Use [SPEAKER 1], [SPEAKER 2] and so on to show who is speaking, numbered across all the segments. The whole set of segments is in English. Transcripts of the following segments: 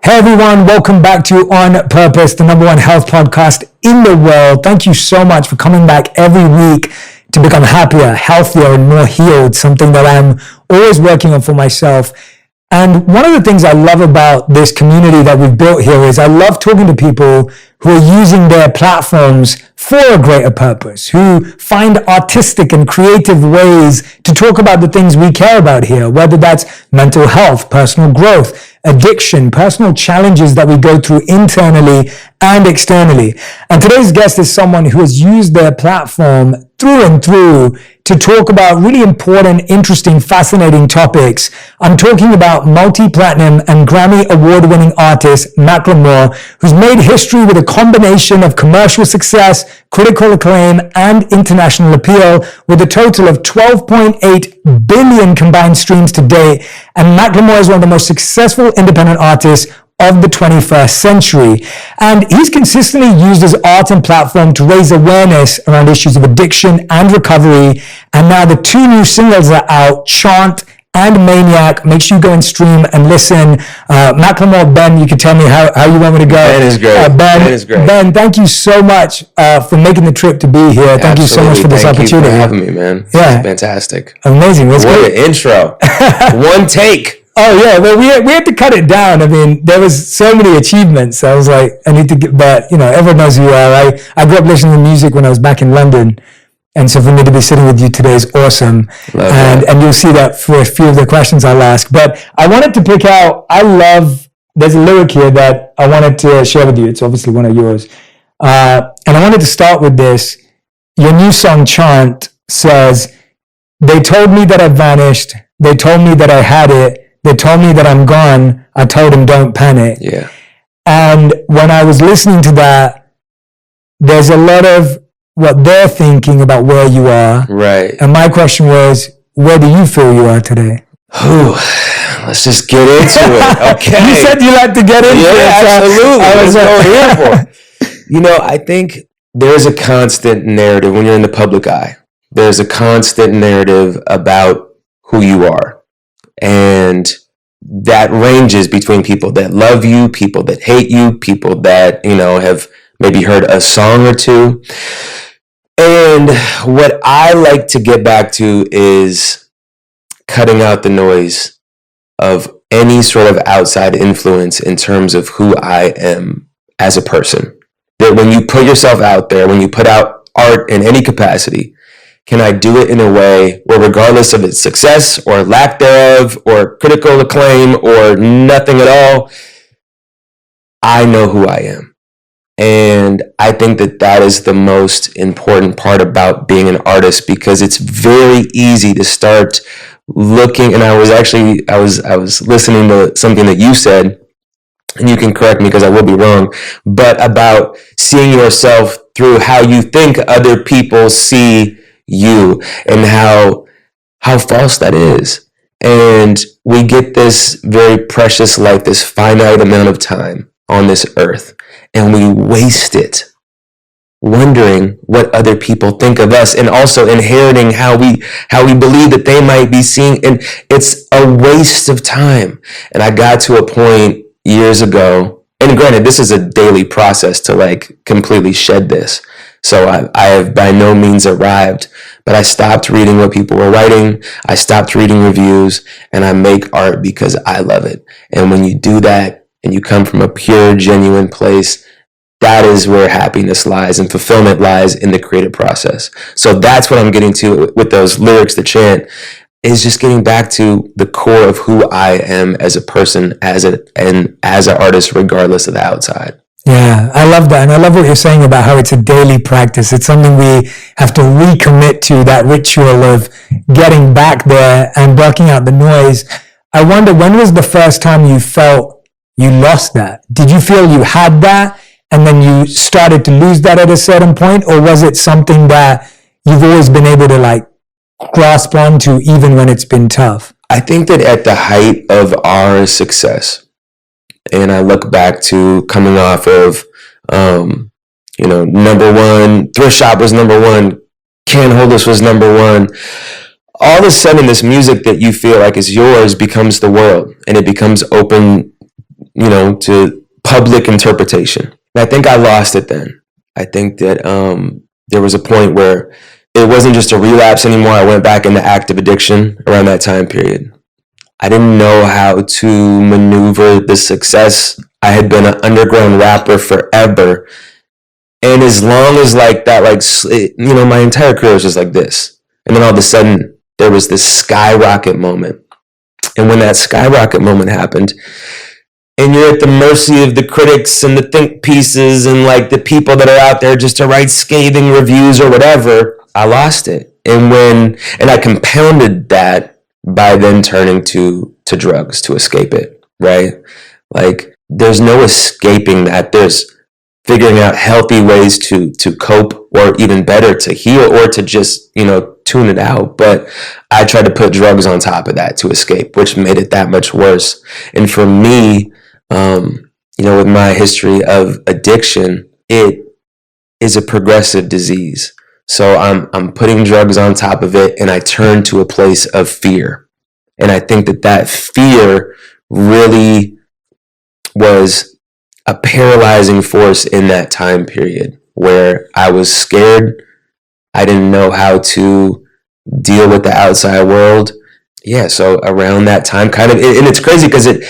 [SPEAKER 1] Hey everyone, welcome back to On Purpose, the number one health podcast in the world. Thank you so much for coming back every week to become happier, healthier, and more healed, something that I'm always working on for myself. And one of the things I love about this community that we've built here is I love talking to people who are using their platforms for a greater purpose, who find artistic and creative ways to talk about the things we care about here, whether that's mental health, personal growth, addiction, personal challenges that we go through internally and externally. And today's guest is someone who has used their platform through and through to talk about really important, interesting, fascinating topics. I'm talking about multi-platinum and Grammy award-winning artist Macklemore, who's made history with a combination of commercial success, critical acclaim, and international appeal, with a total of 12.8 billion combined streams to date. And Macklemore is one of the most successful independent artists of the 21st century. And he's consistently used his art and platform to raise awareness around issues of addiction and recovery. And now the two new singles are out, Chant and Maniac. Make sure you go and stream and listen. Macklemore, Ben, you can tell me how you want me to go.
[SPEAKER 2] Ben is great.
[SPEAKER 1] Ben is great. Ben, thank you so much for making the trip to be here. Thank you so much for this opportunity.
[SPEAKER 2] Thank you for having me, man.
[SPEAKER 1] Yeah.
[SPEAKER 2] It's fantastic.
[SPEAKER 1] Amazing.
[SPEAKER 2] What an intro. One take.
[SPEAKER 1] Oh yeah, well we had to cut it down. I mean, there was so many achievements. I was like, I need to get back. You know, everyone knows who you are. I grew up listening to music when I was back in London, and so for me to be sitting with you today is awesome. And you'll see that for a few of the questions I'll ask. But I wanted to pick out. There's a lyric here that I wanted to share with you. It's obviously one of yours, and I wanted to start with this. Your new song Chant says, "They told me that I vanished. They told me that I had it. They told me that I'm gone. I told them don't panic."
[SPEAKER 2] Yeah.
[SPEAKER 1] And when I was listening to that, there's a lot of what they're thinking about where you are.
[SPEAKER 2] Right.
[SPEAKER 1] And my question was, where do you feel you are today?
[SPEAKER 2] Let's just get into it. Okay.
[SPEAKER 1] You said you like to get into it.
[SPEAKER 2] Yeah, absolutely. That's what we're here for. You know, I think there's a constant narrative when you're in the public eye. There's a constant narrative about who you are. And that ranges between people that love you, people that hate you, people that, you know, have maybe heard a song or two. And what I like to get back to is cutting out the noise of any sort of outside influence in terms of who I am as a person. That when you put yourself out there, when you put out art in any capacity, can I do it in a way where, regardless of its success or lack thereof or critical acclaim or nothing at all, I know who I am. And I think that that is the most important part about being an artist, because it's very easy to start looking. And I was listening to something that you said, and you can correct me because I will be wrong, but about seeing yourself through how you think other people see you, and how false that is. And we get this very precious life, this finite amount of time on this earth, and we waste it wondering what other people think of us, and also inheriting how we believe that they might be seeing. And it's a waste of time. And I got to a point years ago, and granted, this is a daily process to like completely shed this. So I have by no means arrived, but I stopped reading what people were writing. I stopped reading reviews, and I make art because I love it. And when you do that and you come from a pure, genuine place, that is where happiness lies and fulfillment lies, in the creative process. So that's what I'm getting to with those lyrics, the chant, is just getting back to the core of who I am as a person, as an artist, regardless of the outside.
[SPEAKER 1] Yeah, I love that. And I love what you're saying about how it's a daily practice. It's something we have to recommit to, that ritual of getting back there and blocking out the noise. I wonder, when was the first time you felt you lost that? Did you feel you had that and then you started to lose that at a certain point? Or was it something that you've always been able to like grasp onto even when it's been tough?
[SPEAKER 2] I think that at the height of our success, and I look back to coming off of, number one, Thrift Shop was number one, Can't Hold Us was number one. All of a sudden, this music that you feel like is yours becomes the world, and it becomes open to public interpretation. And I think I lost it then. I think that there was a point where it wasn't just a relapse anymore. I went back into active addiction around that time period. I didn't know how to maneuver the success. I had been an underground rapper forever. And as long as like that, my entire career was just like this. And then all of a sudden there was this skyrocket moment. And when that skyrocket moment happened, and you're at the mercy of the critics and the think pieces and like the people that are out there just to write scathing reviews or whatever, I lost it. And I compounded that by then turning to drugs to escape it, right? Like there's no escaping that. There's figuring out healthy ways to cope, or even better, to heal, or to just, tune it out. But I tried to put drugs on top of that to escape, which made it that much worse. And for me, with my history of addiction, it is a progressive disease. So I'm putting drugs on top of it, and I turn to a place of fear. And I think that fear really was a paralyzing force in that time period where I was scared. I didn't know how to deal with the outside world. Yeah, so around that time, and it's crazy because it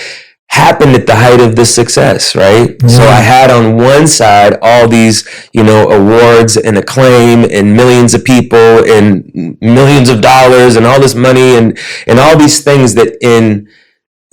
[SPEAKER 2] happened at the height of the success, right? Mm-hmm. So I had on one side all these, awards and acclaim and millions of people and millions of dollars and all this money and all these things that in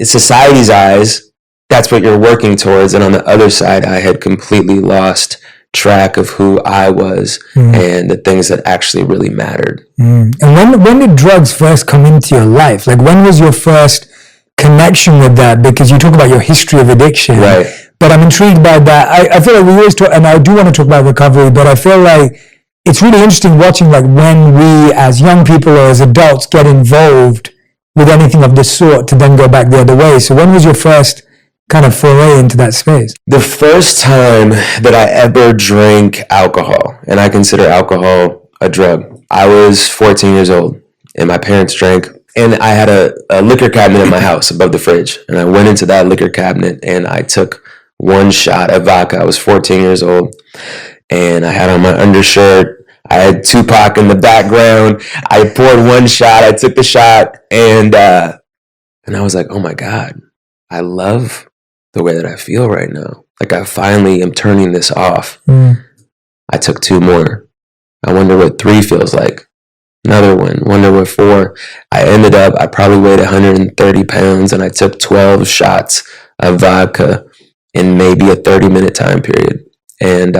[SPEAKER 2] society's eyes, that's what you're working towards. And on the other side, I had completely lost track of who I was and the things that actually really mattered.
[SPEAKER 1] And when did drugs first come into your life? Like when was your first connection with that? Because you talk about your history of addiction,
[SPEAKER 2] right?
[SPEAKER 1] But I'm intrigued by that. I feel like we always talk, and I do want to talk about recovery, but I feel like it's really interesting watching like when we as young people or as adults get involved with anything of this sort to then go back the other way. So when was your first kind of foray into that space?
[SPEAKER 2] The first time that I ever drank alcohol, and I consider alcohol a drug, I was 14 years old, and my parents drank. And I had a liquor cabinet in my house above the fridge. And I went into that liquor cabinet and I took one shot of vodka. I was 14 years old. And I had on my undershirt. I had Tupac in the background. I poured one shot. I took the shot. And I was like, oh my God, I love the way that I feel right now. Like I finally am turning this off. I took two more. I wonder what 3 feels like. Another one, wonder what 4. I probably weighed 130 pounds and I took 12 shots of vodka in maybe a 30-minute time period. And,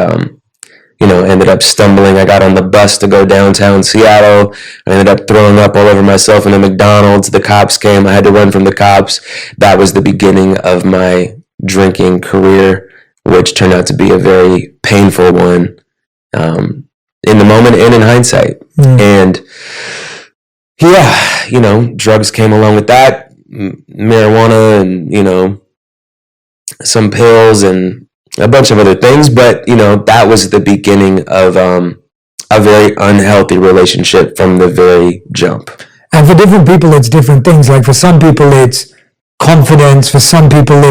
[SPEAKER 2] ended up stumbling. I got on the bus to go downtown Seattle. I ended up throwing up all over myself in a McDonald's. The cops came. I had to run from the cops. That was the beginning of my drinking career, which turned out to be a very painful one. In the moment and in hindsight. And drugs came along with that, marijuana and, some pills and a bunch of other things. But, that was the beginning of a very unhealthy relationship from the very jump.
[SPEAKER 1] And for different people, it's different things. Like for some people, it's confidence. For some people,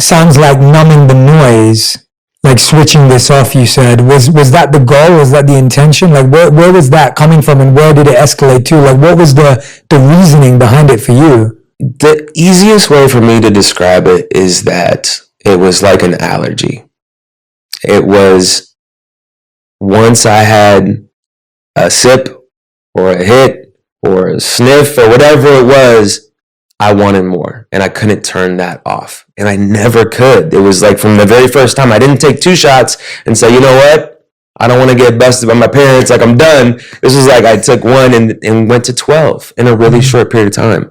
[SPEAKER 1] sounds like numbing the noise. Like switching this off, you said. Was that the goal? Was that the intention? Like where was that coming from and where did it escalate to? Like what was the reasoning behind it for you?
[SPEAKER 2] The easiest way for me to describe it is that it was like an allergy. It was once I had a sip or a hit or a sniff or whatever it was, I wanted more and I couldn't turn that off. And I never could. It was like from the very first time, I didn't take 2 shots and say, you know what? I don't want to get busted by my parents. Like I'm done. This was like I took 1 and went to 12 in a really short period of time.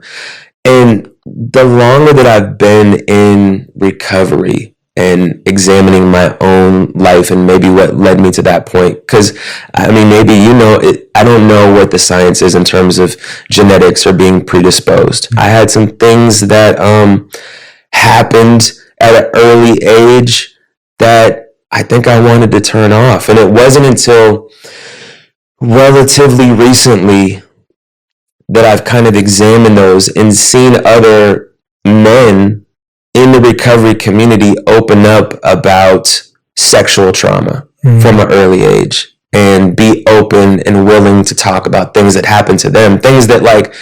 [SPEAKER 2] And the longer that I've been in recovery and examining my own life and maybe what led me to that point, because maybe I don't know what the science is in terms of genetics or being predisposed. I had some things that happened at an early age that I think I wanted to turn off. And it wasn't until relatively recently that I've kind of examined those and seen other men in the recovery community open up about sexual trauma from an early age and be open and willing to talk about things that happen to them, things that like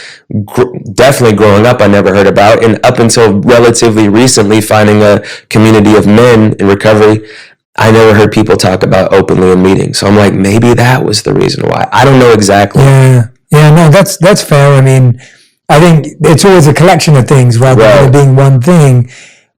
[SPEAKER 2] definitely growing up I never heard about, and up until relatively recently finding a community of men in recovery, I never heard people talk about openly in meetings. So I'm like, maybe that was the reason why. I don't know exactly.
[SPEAKER 1] Yeah, no, that's fair. I mean, I think it's always a collection of things rather than it being one thing.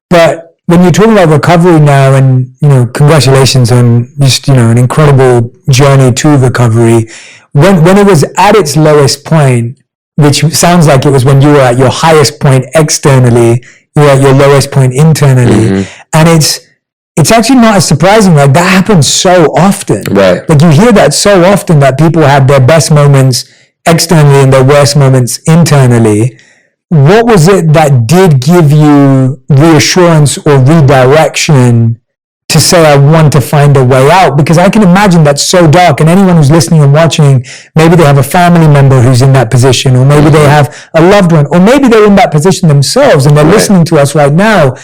[SPEAKER 1] But when you're talking about recovery now, and congratulations on just an incredible journey to recovery. When it was at its lowest point, which sounds like it was when you were at your highest point externally, you were at your lowest point internally, and it's actually not as surprising. Like that happens so often.
[SPEAKER 2] Right.
[SPEAKER 1] Like you hear that so often that people have their best moments externally and their worst moments internally. What was it that did give you reassurance or redirection to say, I want to find a way out? Because I can imagine that's so dark, and anyone who's listening and watching, maybe they have a family member who's in that position, or maybe they have a loved one, or maybe they're in that position themselves and they're listening to us right now.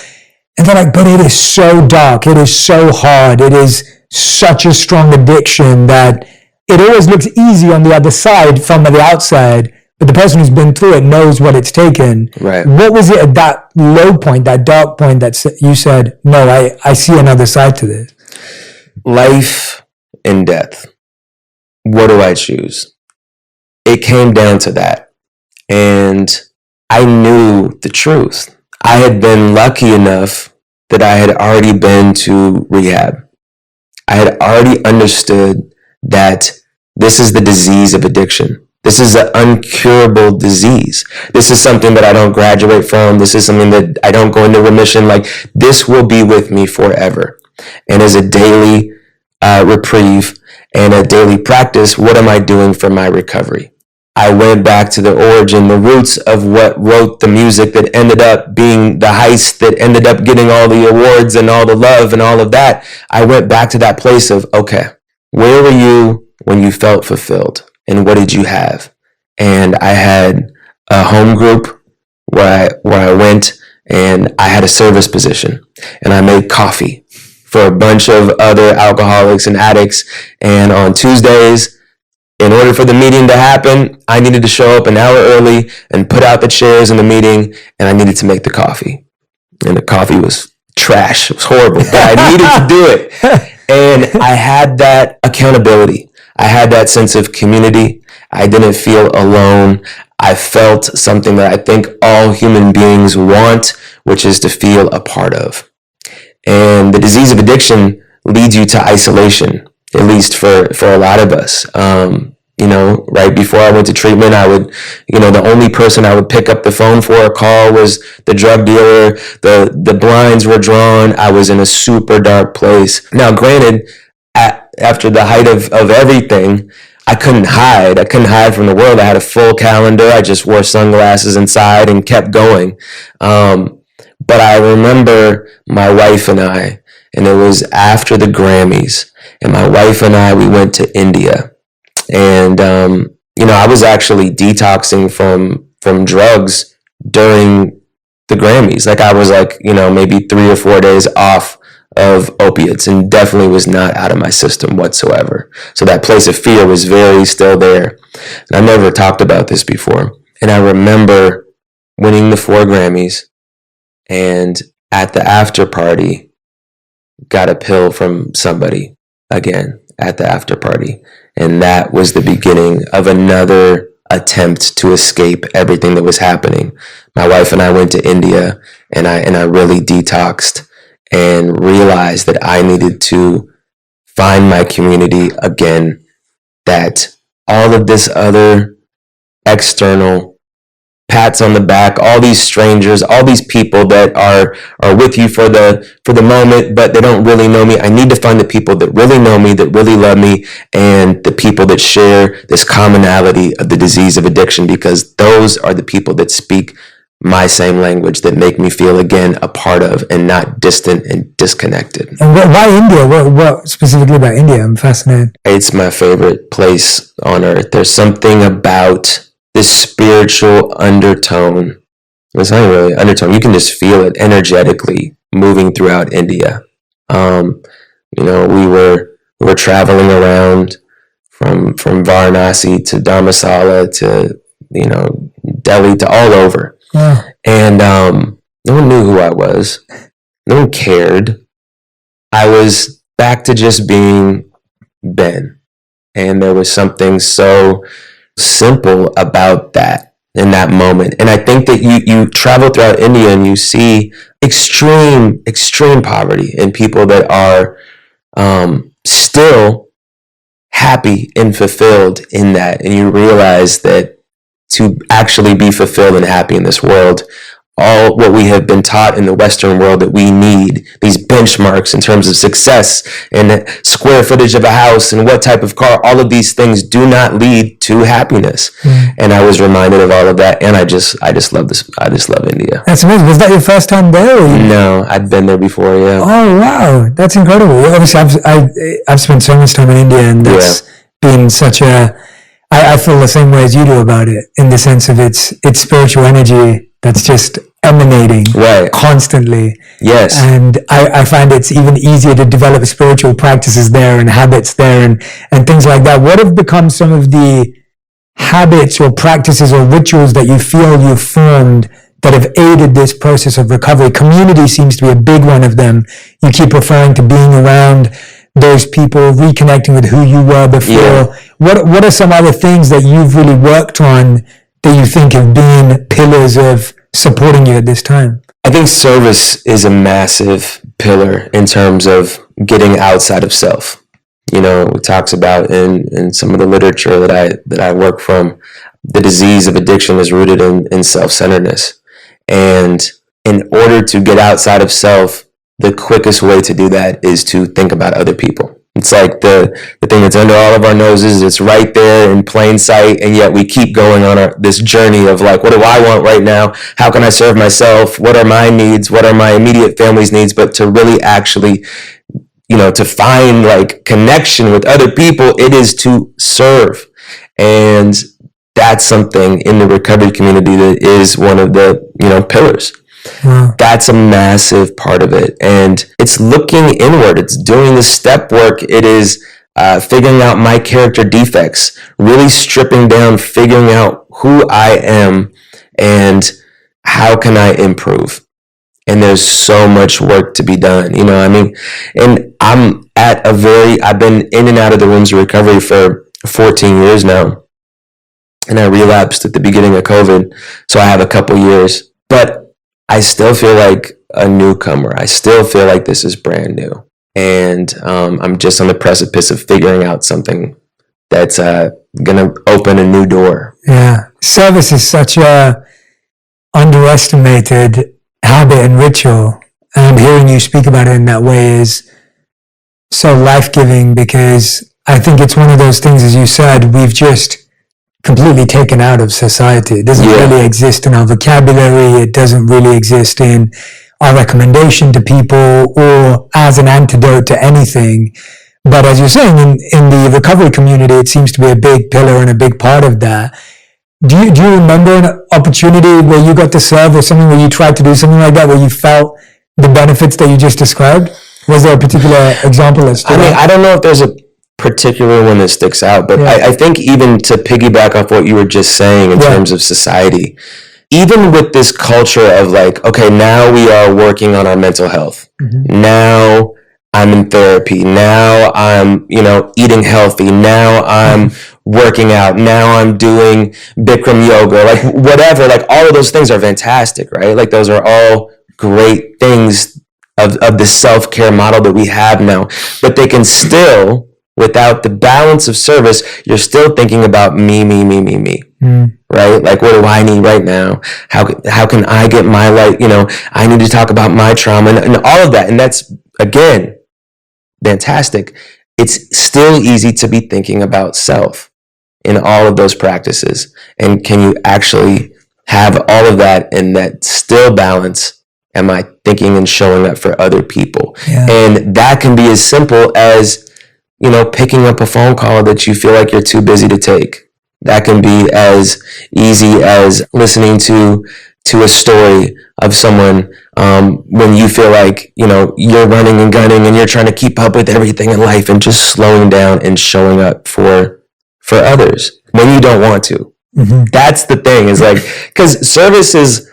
[SPEAKER 1] And they're like, but it is so dark. It is so hard. It is such a strong addiction that it always looks easy on the other side from the outside, but the person who's been through it knows what it's taken.
[SPEAKER 2] Right.
[SPEAKER 1] What was it at that low point, that dark point, that you said, no, I see another side to this?
[SPEAKER 2] Life and death. What do I choose? It came down to that. And I knew the truth. I had been lucky enough that I had already been to rehab. I had already understood that this is the disease of addiction. This is an uncurable disease. This is something that I don't graduate from. This is something that I don't go into remission. Like, this will be with me forever. And as a daily reprieve and a daily practice, what am I doing for my recovery? I went back to the origin, the roots of what wrote the music that ended up being the heist that ended up getting all the awards and all the love and all of that. I went back to that place of, okay, where were you when you felt fulfilled? And what did you have? And I had a home group where I went, and I had a service position, and I made coffee for a bunch of other alcoholics and addicts. And on Tuesdays, in order for the meeting to happen, I needed to show up an hour early and put out the chairs in the meeting, and I needed to make the coffee. And the coffee was trash. It was horrible, but I needed to do it. And I had that accountability. I had that sense of community. I didn't feel alone. I felt something that I think all human beings want, which is to feel a part of. And the disease of addiction leads you to isolation, at least for a lot of us. Right before I went to treatment, I would, the only person I would pick up the phone for a call was the drug dealer. The blinds were drawn. I was in a super dark place. Now, granted, after the height of everything, I couldn't hide. I couldn't hide from the world. I had a full calendar. I just wore sunglasses inside and kept going. But I remember my wife and I, and it was after the Grammys, and my wife and I, we went to India. And, I was actually detoxing from drugs during the Grammys. Like I was maybe 3 or 4 days off of opiates, and definitely was not out of my system whatsoever. So that place of fear was very still there. And I never talked about this before. And I remember winning the 4 Grammys, and at the after party, got a pill from somebody again at the after party. And that was the beginning of another attempt to escape everything that was happening. My wife and I went to India, and I really detoxed and realized that I needed to find my community again, that all of this other external pats on the back, all these strangers, all these people that are with you for the moment, but they don't really know me. I need to find the people that really know me, that really love me, and the people that share this commonality of the disease of addiction, because those are the people that speak my same language, that make me feel again a part of and not distant and disconnected.
[SPEAKER 1] And why India? What specifically about India? I'm fascinated.
[SPEAKER 2] It's my favorite place on earth. There's something about this spiritual undertone it's not really undertone. You can just feel it energetically moving throughout India. You know, we were traveling around from Varanasi to Dharamsala to, you know, Delhi to all over.
[SPEAKER 1] Yeah.
[SPEAKER 2] And no one knew who I was. No one cared. I was back to just being Ben. And there was something so simple about that in that moment. And I think that you travel throughout India and you see extreme poverty in people that are still happy and fulfilled in that. And you realize that to actually be fulfilled and happy in this world, all what we have been taught in the Western world that we need, these benchmarks in terms of success and square footage of a house and what type of car, all of these things do not lead to happiness. And I was reminded of all of that, and I just love this. I just love India.
[SPEAKER 1] That's amazing. Was that your first time there?
[SPEAKER 2] No, I'd been there before. Yeah.
[SPEAKER 1] Oh wow, that's incredible. Obviously, I've spent so much time in India, and that's been such a. I feel the same way as you do about it, in the sense of it's spiritual energy that's just emanating constantly.
[SPEAKER 2] Yes.
[SPEAKER 1] And I find it's even easier to develop spiritual practices there and habits there and things like that. What have become some of the habits or practices or rituals that you feel you've formed that have aided this process of recovery? Community seems to be a big one of them. You keep referring to being around those people, reconnecting with who you were before.
[SPEAKER 2] Yeah.
[SPEAKER 1] What are some other things that you've really worked on that you think have been pillars of supporting you at this time?
[SPEAKER 2] I think service is a massive pillar in terms of getting outside of self. You know, it talks about in some of the literature that I work from, the disease of addiction is rooted in self-centeredness. And in order to get outside of self, the quickest way to do that is to think about other people. It's like the thing that's under all of our noses. It's right there in plain sight, and yet we keep going on this journey of like, what do I want right now? How can I serve myself? What are my needs? What are my immediate family's needs? But to really actually, you know, to find like connection with other people, it is to serve. And that's something in the recovery community that is one of the, you know, pillars.
[SPEAKER 1] Wow.
[SPEAKER 2] That's a massive part of it. And it's looking inward. It's doing the step work. It is figuring out my character defects, really stripping down, figuring out who I am and how can I improve. And there's so much work to be done. You know, I mean, and I've been in and out of the rooms of recovery for 14 years now. And I relapsed at the beginning of COVID. So I have a couple years, but I still feel like a newcomer. I still feel like this is brand new. And I'm just on the precipice of figuring out something that's going to open a new door.
[SPEAKER 1] Yeah. Service is such a underestimated habit and ritual. And hearing you speak about it in that way is so life-giving, because I think it's one of those things, as you said, we've just completely taken out of society. It doesn't really exist in our vocabulary. It doesn't really exist in our recommendation to people or as an antidote to anything. But as you're saying, in the recovery community, it seems to be a big pillar and a big part of that. Do you remember an opportunity where you got to serve, or something where you tried to do something like that, where you felt the benefits that you just described? Was there a particular example that stood out?
[SPEAKER 2] I don't know if there's a particular one that sticks out, but I think even to piggyback off what you were just saying in terms of society, even with this culture of like, okay, now we are working on our mental health. Mm-hmm. Now I'm in therapy. Now I'm, you know, eating healthy. Now I'm working out. Now I'm doing Bikram yoga, like whatever, like all of those things are fantastic, right? Like those are all great things of the self-care model that we have now, but they can still, without the balance of service, you're still thinking about me, right? Like, what do I need right now? How can I get my life? You know, I need to talk about my trauma and all of that. And that's, again, fantastic. It's still easy to be thinking about self in all of those practices. And can you actually have all of that in that still balance? Am I thinking and showing up for other people? Yeah. And that can be as simple as, you know, picking up a phone call that you feel like you're too busy to take. That can be as easy as listening to to a story of someone when you feel like, you know, you're running and gunning and you're trying to keep up with everything in life, and just slowing down and showing up for others when you don't want to. Mm-hmm. That's the thing, is like, because service is,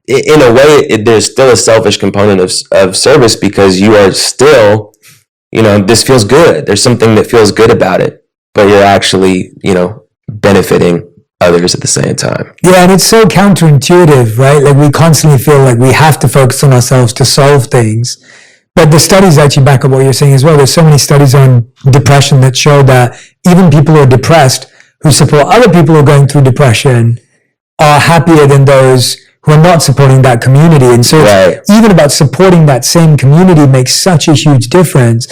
[SPEAKER 2] in a way, there's still a selfish component of service, because you are still, you know, this feels good. There's something that feels good about it, but you're actually, you know, benefiting others at the same time. Yeah,
[SPEAKER 1] and it's so counterintuitive, right? Like, we constantly feel like we have to focus on ourselves to solve things. But the studies actually back up what you're saying as well. There's so many studies on depression that show that even people who are depressed, who support other people who are going through depression, are happier than those who are not supporting that community. And so even about supporting that same community makes such a huge difference.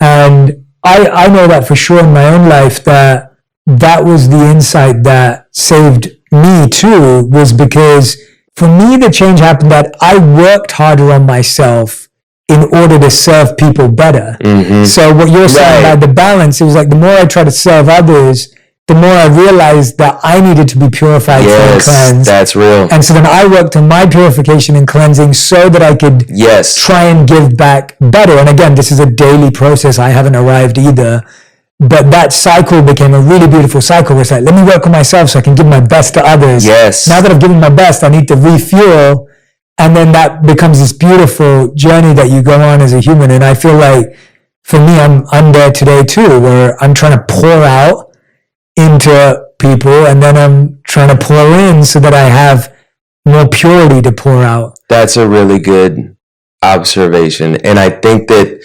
[SPEAKER 1] And I know that for sure in my own life, that was the insight that saved me too, was because for me, the change happened that I worked harder on myself in order to serve people better. Mm-hmm. So what you're saying about the balance, it was like the more I try to serve others, the more I realized that I needed to be purified and cleansed.
[SPEAKER 2] That's real.
[SPEAKER 1] And so then I worked on my purification and cleansing so that I could try and give back better. And again, this is a daily process. I haven't arrived either. But that cycle became a really beautiful cycle where it's like, let me work on myself so I can give my best to others.
[SPEAKER 2] Yes.
[SPEAKER 1] Now that I've given my best, I need to refuel. And then that becomes this beautiful journey that you go on as a human. And I feel like for me, I'm there today too, where I'm trying to pour out into people, and then I'm trying to pour in so that I have more purity to pour out.
[SPEAKER 2] That's a really good observation. And I think that,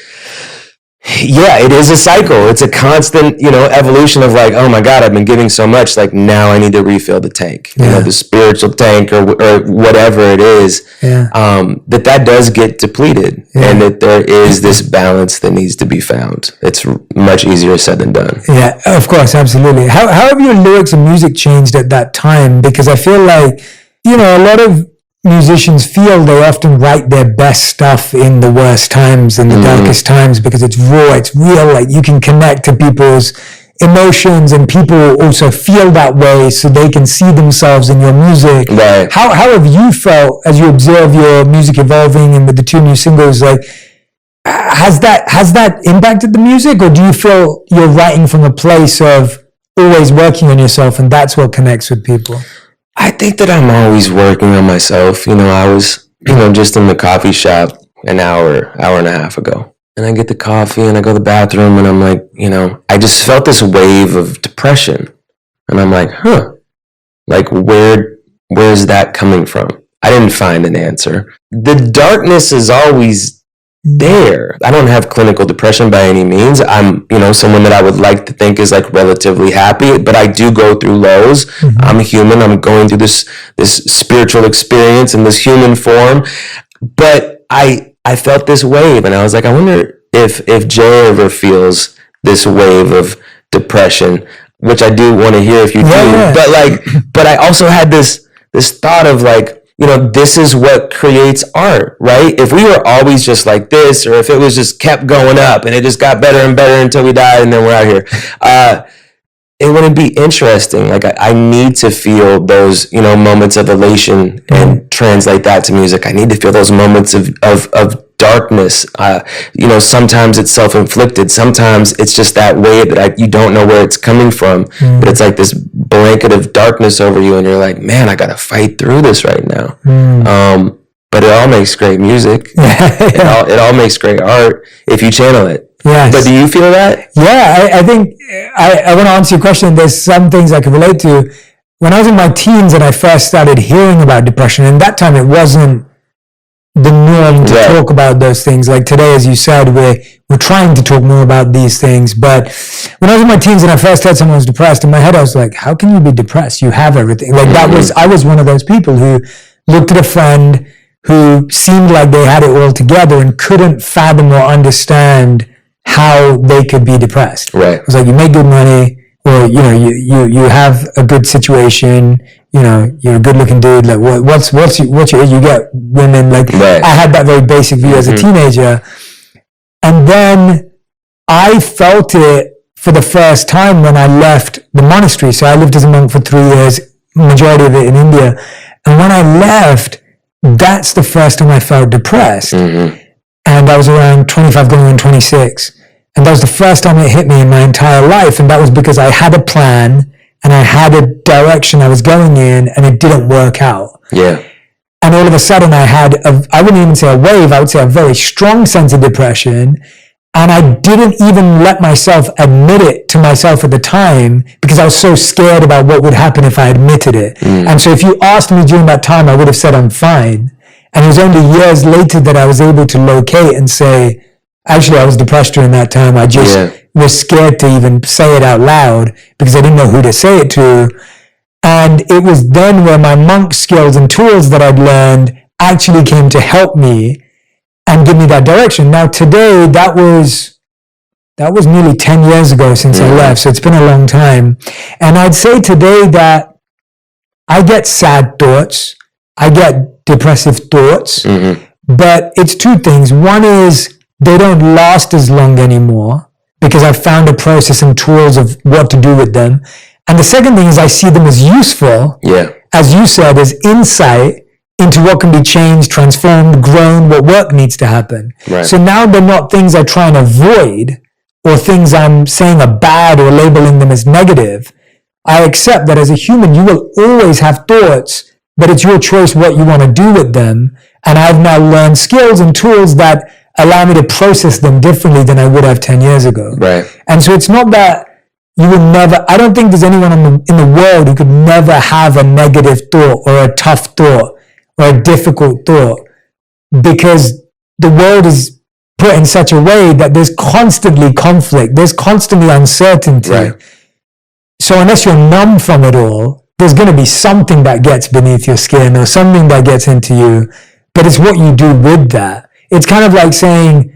[SPEAKER 2] yeah, it is a cycle. It's a constant, you know, evolution of like, oh my God, I've been giving so much, like now I need to refill the tank, you know, the spiritual tank or whatever it is, that does get depleted, and that there is this balance that needs to be found. It's much easier said than done.
[SPEAKER 1] Yeah, of course, absolutely. How have your lyrics and music changed at that time? Because I feel like, you know, a lot of musicians feel they often write their best stuff in the worst times, in the darkest times, because it's raw, it's real, like you can connect to people's emotions, and people also feel that way so they can see themselves in your music.
[SPEAKER 2] Right.
[SPEAKER 1] How have you felt as you observe your music evolving, and with the 2 new singles, like has that impacted the music, or do you feel you're writing from a place of always working on yourself and that's what connects with people?
[SPEAKER 2] I think that I'm always working on myself. You know, I was, you know, just in the coffee shop an hour and a half ago. And I get the coffee and I go to the bathroom and I'm like, you know, I just felt this wave of depression. And I'm like, like where's that coming from? I didn't find an answer. The darkness is always there. I don't have clinical depression by any means. I'm, you know, someone that I would like to think is like relatively happy, but I do go through lows. Mm-hmm. I'm human. I'm going through this spiritual experience in this human form. But I felt this wave, and I was like, I wonder if Jay ever feels this wave of depression, which I do want to hear if you do. Yeah. But I also had this thought of like, you know, this is what creates art, right? If we were always just like this, or if it was just kept going up and it just got better and better until we died and then we're out here, it wouldn't be interesting. Like I need to feel those, you know, moments of elation and translate that to music. I need to feel those moments of darkness. You know, sometimes it's self-inflicted. Sometimes it's just that wave that you don't know where it's coming from, but it's like this blanket of darkness over you, and you're like, man, I gotta fight through this right now. But it all makes great music. It all makes great art if you channel it.
[SPEAKER 1] Yes.
[SPEAKER 2] But do you feel that?
[SPEAKER 1] Yeah, I think I want to answer your question. There's some things I can relate to. When I was in my teens and I first started hearing about depression, and that time it wasn't the norm to talk about those things. Like today, as you said, we're trying to talk more about these things. But when I was in my teens and I first heard someone was depressed, in my head I was like, how can you be depressed? You have everything. Like I was one of those people who looked at a friend who seemed like they had it all together and couldn't fathom or understand how they could be depressed.
[SPEAKER 2] Right.
[SPEAKER 1] It was like, you make good money, or you know, you have a good situation, you know, you're a good looking dude, like what's your, you get women, like I had that very basic view as a teenager. And then I felt it for the first time when I left the monastery. So I lived as a monk for 3 years, majority of it in India. And when I left, that's the first time I felt depressed. And I was around 25 going on 26. And that was the first time it hit me in my entire life. And that was because I had a plan and I had a direction I was going in, and it didn't work out.
[SPEAKER 2] Yeah.
[SPEAKER 1] And all of a sudden I wouldn't even say a wave, I would say a very strong sense of depression. And I didn't even let myself admit it to myself at the time because I was so scared about what would happen if I admitted it. And so if you asked me during that time, I would have said I'm fine. And it was only years later that I was able to locate and say, actually, I was depressed during that time. I just was scared to even say it out loud because I didn't know who to say it to. And it was then where my monk skills and tools that I'd learned actually came to help me and give me that direction. Now today, that was nearly 10 years ago since I left, so it's been a long time. And I'd say today that I get sad thoughts, I get depressive thoughts, but it's two things. One is they don't last as long anymore because I've found a process and tools of what to do with them. And the second thing is I see them as useful, as you said, as insight into what can be changed, transformed, grown, what work needs to happen.
[SPEAKER 2] Right.
[SPEAKER 1] So now they're not things I try and avoid or things I'm saying are bad or labeling them as negative. I accept that as a human, you will always have thoughts, but it's your choice what you want to do with them. And I've now learned skills and tools that allow me to process them differently than I would have 10 years ago.
[SPEAKER 2] Right.
[SPEAKER 1] And so it's not that you will never, I don't think there's anyone in the world who could never have a negative thought or a tough thought or a difficult thought, because the world is put in such a way that there's constantly conflict, there's constantly uncertainty.
[SPEAKER 2] Right.
[SPEAKER 1] So unless you're numb from it all, there's going to be something that gets beneath your skin or something that gets into you, but it's what you do with that. It's kind of like saying,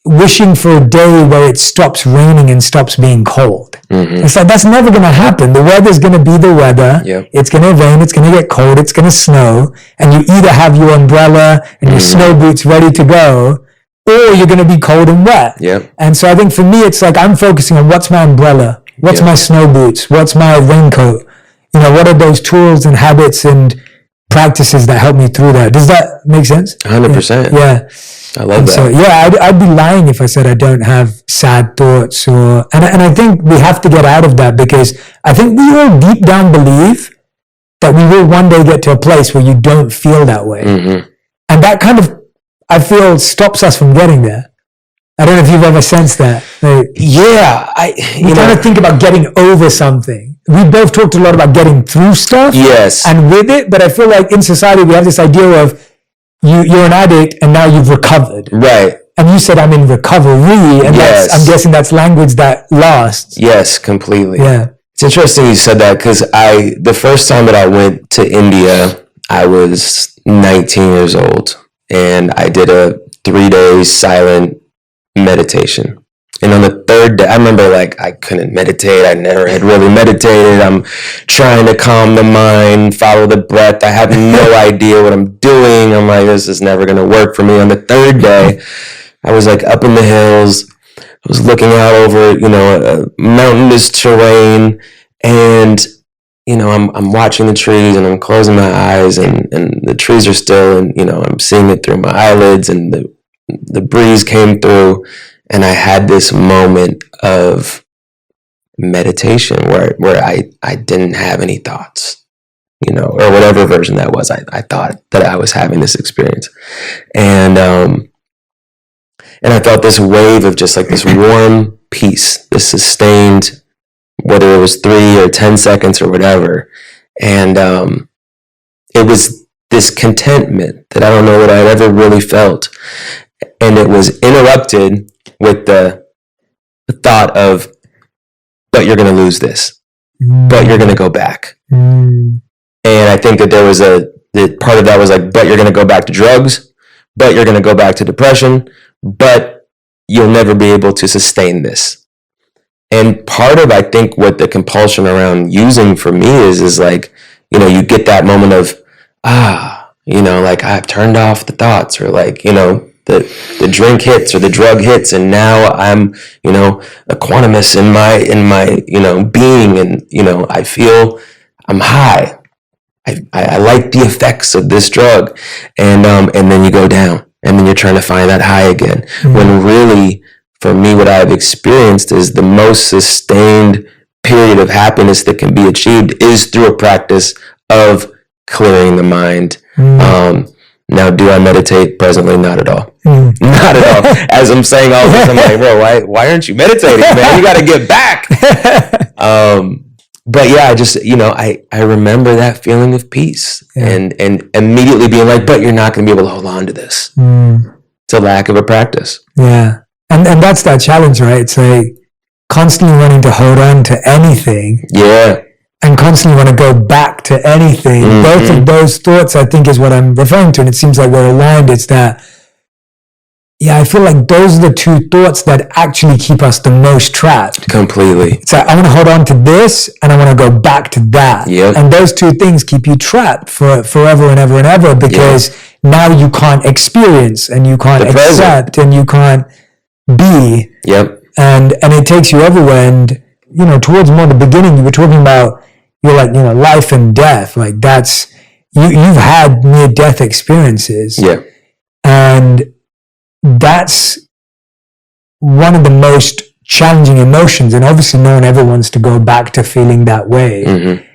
[SPEAKER 1] wishing for a day where it stops raining and stops being cold. It's like, that's never going to happen. The weather's going to be the weather. It's going to rain, it's going to get cold, it's going to snow, and you either have your umbrella and your snow boots ready to go, or you're going to be cold and wet. And so I think for me, it's like I'm focusing on what's my umbrella, what's my snow boots, what's my raincoat, what are those tools and habits and practices that help me through that. Does that make sense?
[SPEAKER 2] 100%.
[SPEAKER 1] Yeah.
[SPEAKER 2] I love that.
[SPEAKER 1] So I'd be lying if I said I don't have sad thoughts and I think we have to get out of that, because I think we all deep down believe that we will one day get to a place where you don't feel that way. And that kind of, I feel, stops us from getting there. I don't know if you've ever sensed that. Like, you kind of think about getting over something. We both talked a lot about getting through stuff.
[SPEAKER 2] Yes.
[SPEAKER 1] And with it, but I feel like in society we have this idea of you're an addict and now you've recovered.
[SPEAKER 2] Right.
[SPEAKER 1] And you said I'm in recovery, and I'm guessing that's language that lasts.
[SPEAKER 2] Yes, completely.
[SPEAKER 1] Yeah.
[SPEAKER 2] It's interesting you said that, because the first time that I went to India, I was 19 years old, and I did a 3-day silent meditation. And on the third day, I remember I couldn't meditate. I never had really meditated. I'm trying to calm the mind, follow the breath. I have no idea what I'm doing. I'm like, this is never going to work for me. On the third day, I was up in the hills. I was looking out over, a mountainous terrain, and, I'm watching the trees, and I'm closing my eyes, and the trees are still, and, I'm seeing it through my eyelids, and the breeze came through. And I had this moment of meditation where I didn't have any thoughts, or whatever version that was. I thought that I was having this experience. And I felt this wave of just this warm peace, this sustained, whether it was 3 or 10 seconds or whatever. And it was this contentment that I don't know that I'd ever really felt. And it was interrupted with the thought of, but you're going to lose this, but you're going to go back. And I think that there was part of that was but you're going to go back to drugs, but you're going to go back to depression, but you'll never be able to sustain this. And part of, I think, what the compulsion around using for me is you get that moment of, I've turned off the thoughts, or the drink hits or the drug hits, and now I'm, a quantumous in my being, and, I feel I'm high. I like the effects of this drug. And then you go down, and then you're trying to find that high again. Mm-hmm. When really, for me, what I've experienced is the most sustained period of happiness that can be achieved is through a practice of clearing the mind. Mm-hmm. Now, do I meditate presently? Not at all. Mm. Not at all. As I'm saying all this, I'm like, bro, why aren't you meditating, man? You got to get back. But yeah, I just, I remember that feeling of peace and immediately being like, but you're not going to be able to hold on to this. Mm. It's a lack of a practice.
[SPEAKER 1] Yeah. And that's that challenge, right? It's like constantly wanting to hold on to anything.
[SPEAKER 2] Yeah.
[SPEAKER 1] And constantly want to go back to anything. Mm-hmm. Both of those thoughts, I think, is what I'm referring to. And it seems like we're aligned. It's that, I feel like those are the two thoughts that actually keep us the most trapped.
[SPEAKER 2] Completely.
[SPEAKER 1] It's like, I want to hold on to this and I want to go back to that.
[SPEAKER 2] Yep.
[SPEAKER 1] And those two things keep you trapped for forever and ever and ever, because now you can't experience and you can't accept and you can't be.
[SPEAKER 2] Yep.
[SPEAKER 1] And it takes you everywhere. And, towards more the beginning, you were talking about, you're like, life and death. Like that's, you've had near-death experiences.
[SPEAKER 2] Yeah.
[SPEAKER 1] And that's one of the most challenging emotions. And obviously no one ever wants to go back to feeling that way. Mm-hmm.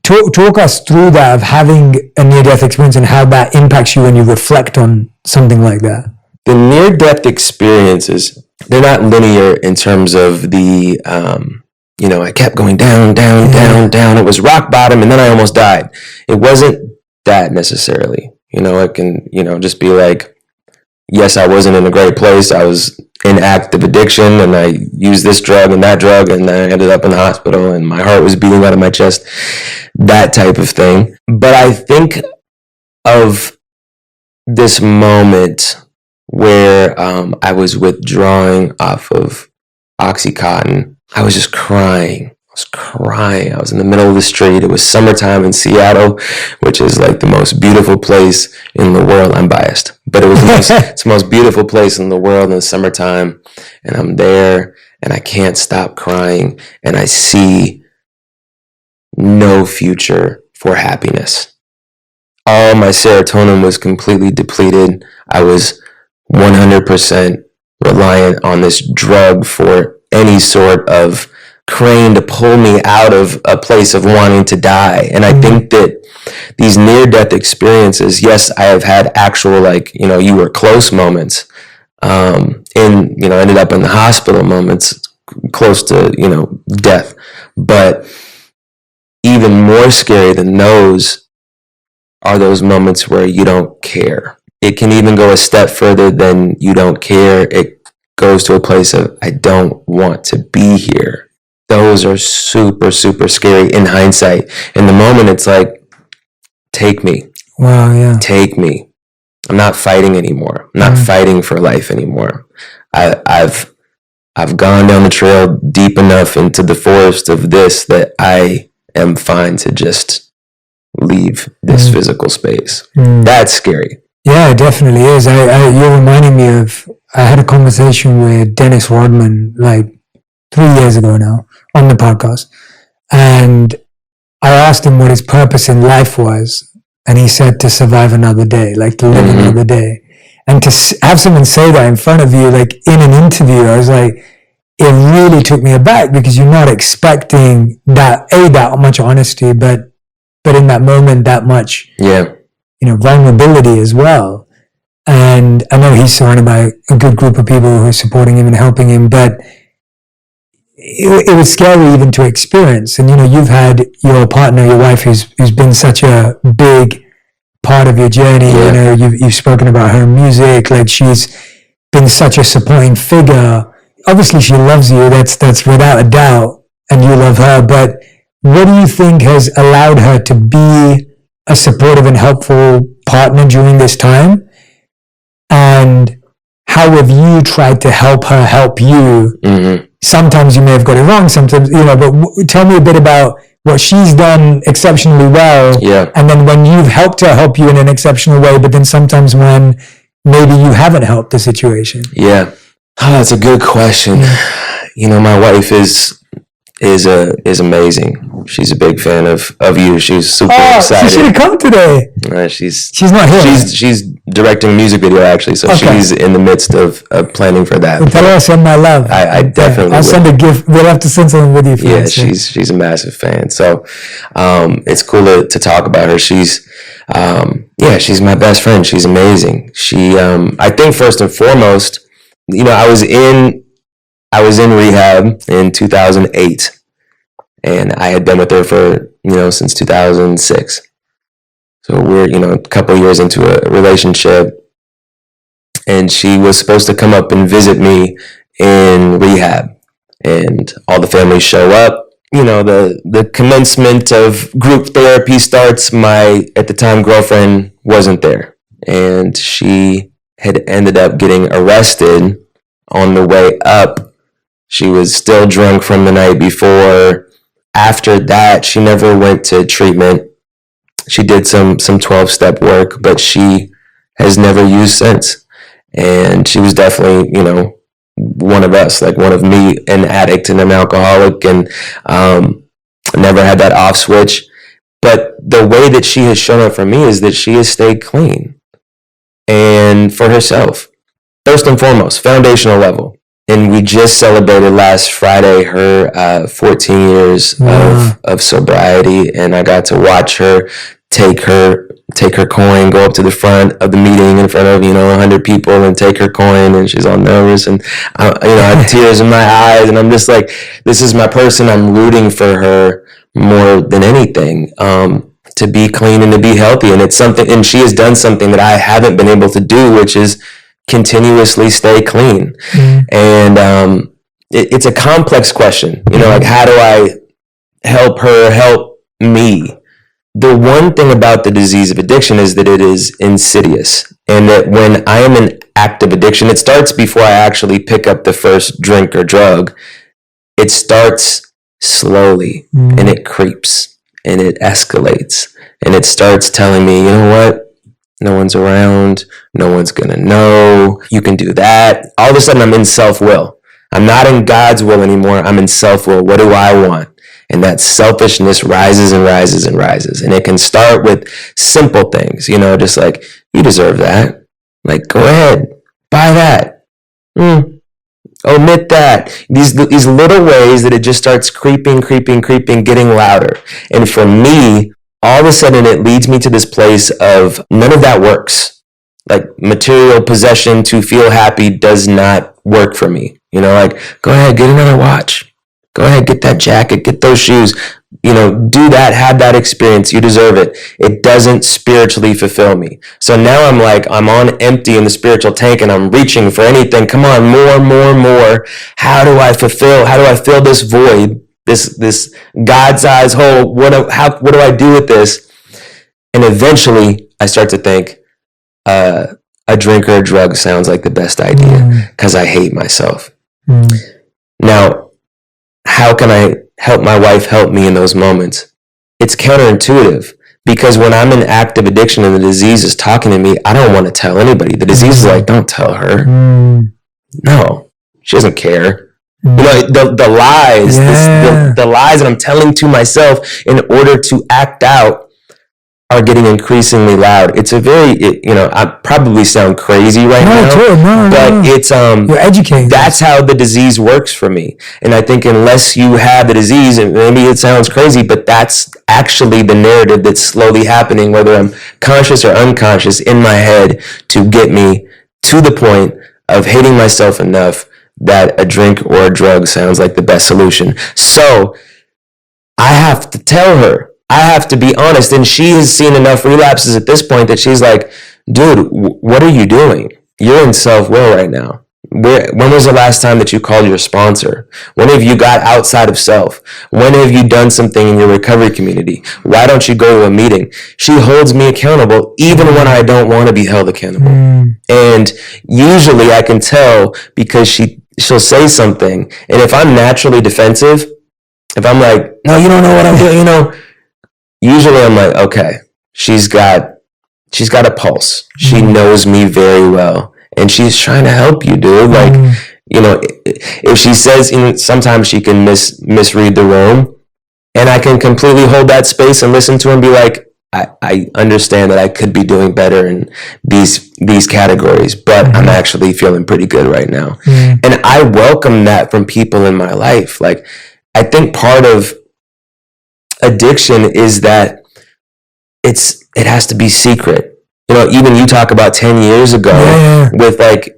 [SPEAKER 1] Talk us through that, of having a near-death experience and how that impacts you when you reflect on something like that.
[SPEAKER 2] The near-death experiences, they're not linear in terms of the, I kept going down. It was rock bottom, and then I almost died. It wasn't that necessarily. It can, just be like, yes, I wasn't in a great place. I was in active addiction, and I used this drug and that drug, and I ended up in the hospital, and my heart was beating out of my chest. That type of thing. But I think of this moment where I was withdrawing off of Oxycontin. I was just crying. I was in the middle of the street. It was summertime in Seattle, which is like the most beautiful place in the world. I'm biased, but it's the most beautiful place in the world in the summertime. And I'm there and I can't stop crying. And I see no future for happiness. All my serotonin was completely depleted. I was 100% reliant on this drug for any sort of crane to pull me out of a place of wanting to die. And I think that these near-death experiences, yes, I have had actual, you were close moments, ended up in the hospital moments close to, death. But even more scary than those are those moments where you don't care. It can even go a step further than you don't care. It goes to a place of, I don't want to be here. Those are super, super scary in hindsight. In the moment, it's like, take me.
[SPEAKER 1] Wow, yeah.
[SPEAKER 2] Take me. I'm not fighting anymore. I'm not fighting for life anymore. I've gone down the trail deep enough into the forest of this that I am fine to just leave this physical space. That's scary.
[SPEAKER 1] Yeah, it definitely is. You're reminding me of, I had a conversation with Dennis Rodman 3 years ago now on the podcast. And I asked him what his purpose in life was. And he said to survive another day, to live another day. And to have someone say that in front of you, in an interview, I was like, it really took me aback, because you're not expecting that much honesty, but in that moment, that much, vulnerability as well. And I know he's surrounded by a good group of people who are supporting him and helping him, but it was scary even to experience. And, you've had your partner, your wife, who's been such a big part of your journey. Yeah. You've spoken about her music. She's been such a supporting figure. Obviously, she loves you. That's without a doubt. And you love her. But what do you think has allowed her to be a supportive and helpful partner during this time? And how have you tried to help her help you? Mm-hmm. Sometimes you may have got it wrong, sometimes, but tell me a bit about what she's done exceptionally well.
[SPEAKER 2] Yeah.
[SPEAKER 1] And then when you've helped her help you in an exceptional way, but then sometimes when maybe you haven't helped the situation.
[SPEAKER 2] Yeah. Oh, that's a good question. Yeah. My wife is is amazing. She's a big fan of you. She's super excited.
[SPEAKER 1] She should have come today.
[SPEAKER 2] She's
[SPEAKER 1] not here.
[SPEAKER 2] She's directing a music video actually, so she's in the midst of planning for that.
[SPEAKER 1] Well, tell her I'll send my love.
[SPEAKER 2] I definitely.
[SPEAKER 1] I'll send a gift. We'll have to send something with you.
[SPEAKER 2] She's a massive fan. So it's cool to talk about her. She's she's my best friend. She's amazing. She I think first and foremost, I was in rehab in 2008. And I had been with her for, since 2006. So we're, a couple of years into a relationship. And she was supposed to come up and visit me in rehab. And all the families show up. The commencement of group therapy starts. My, at the time, girlfriend wasn't there. And she had ended up getting arrested on the way up. She was still drunk from the night before. After that, she never went to treatment. She did some 12-step work, but she has never used since. And she was definitely, one of us, like one of me, an addict and an alcoholic, and never had that off switch. But the way that she has shown up for me is that she has stayed clean and for herself. First and foremost, foundational level. And we just celebrated last Friday her 14 years of sobriety, and I got to watch her take her coin, go up to the front of the meeting in front of 100 people and take her coin, and she's all nervous, and I have tears in my eyes, and I'm just like, this is my person. I'm rooting for her more than anything, to be clean and to be healthy, and it's something, and she has done something that I haven't been able to do, which is continuously stay clean. And it's a complex question, like, how do I help her help me? The one thing about the disease of addiction is that it is insidious, and that when I am in active addiction, it starts before I actually pick up the first drink or drug. It starts slowly, and it creeps, and it escalates, and it starts telling me, you know what? No one's around. No one's going to know. You can do that. All of a sudden, I'm in self-will. I'm not in God's will anymore. I'm in self-will. What do I want? And that selfishness rises and rises and rises. And it can start with simple things, just like, you deserve that. Like, go ahead, buy that. Omit that. These little ways that it just starts creeping, getting louder. And for me, all of a sudden, it leads me to this place of none of that works. Like, material possession to feel happy does not work for me. Like, go ahead, get another watch. Go ahead, get that jacket, get those shoes. Do that, have that experience. You deserve it. It doesn't spiritually fulfill me. So now I'm on empty in the spiritual tank, and I'm reaching for anything. Come on, more. How do I fill this void? This God-sized hole. What do I do with this? And eventually, I start to think, a drink or a drug sounds like the best idea, because I hate myself. Now, how can I help my wife help me in those moments? It's counterintuitive, because when I'm in active addiction and the disease is talking to me, I don't want to tell anybody. The disease is like, don't tell her. No, she doesn't care. The lies, the lies that I'm telling to myself in order to act out are getting increasingly loud. It's a very, I probably sound crazy right now, but it's,
[SPEAKER 1] you're educating.
[SPEAKER 2] That's how the disease works for me. And I think unless you have the disease, and maybe it sounds crazy, but that's actually the narrative that's slowly happening, whether I'm conscious or unconscious, in my head, to get me to the point of hating myself enough that a drink or a drug sounds like the best solution. So I have to tell her, I have to be honest, and she has seen enough relapses at this point that she's like, dude, what are you doing? You're in self-will right now. When was the last time that you called your sponsor? When have you got outside of self? When have you done something in your recovery community? Why don't you go to a meeting? She holds me accountable even when I don't want to be held accountable. And usually I can tell because she'll say something. And if I'm naturally defensive, if I'm like, no, you don't know what I'm doing, usually I'm like, okay, she's got a pulse. She knows me very well. And she's trying to help you, dude. Like, if she says, sometimes she can misread the room, and I can completely hold that space and listen to her and be like, I understand that I could be doing better in these categories, but I'm actually feeling pretty good right now. And I welcome that from people in my life. Like, I think part of addiction is that it has to be secret. Even you talk about 10 years ago with like,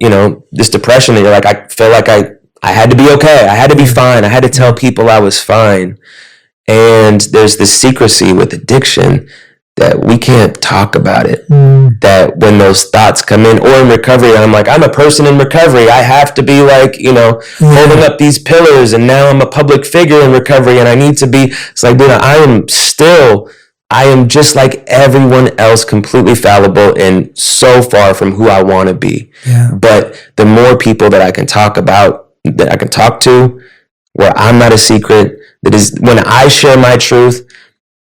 [SPEAKER 2] this depression, that you're like, I feel like I had to be okay. I had to be fine. I had to tell people I was fine. And there's this secrecy with addiction that we can't talk about it. That when those thoughts come in, or in recovery, I'm like, I'm a person in recovery. I have to be like, holding up these pillars, and now I'm a public figure in recovery, and I need to be. It's like, dude, I am just like everyone else, completely fallible and so far from who I want to be. But the more people that I can talk to, where I'm not a secret, that is when I share my truth,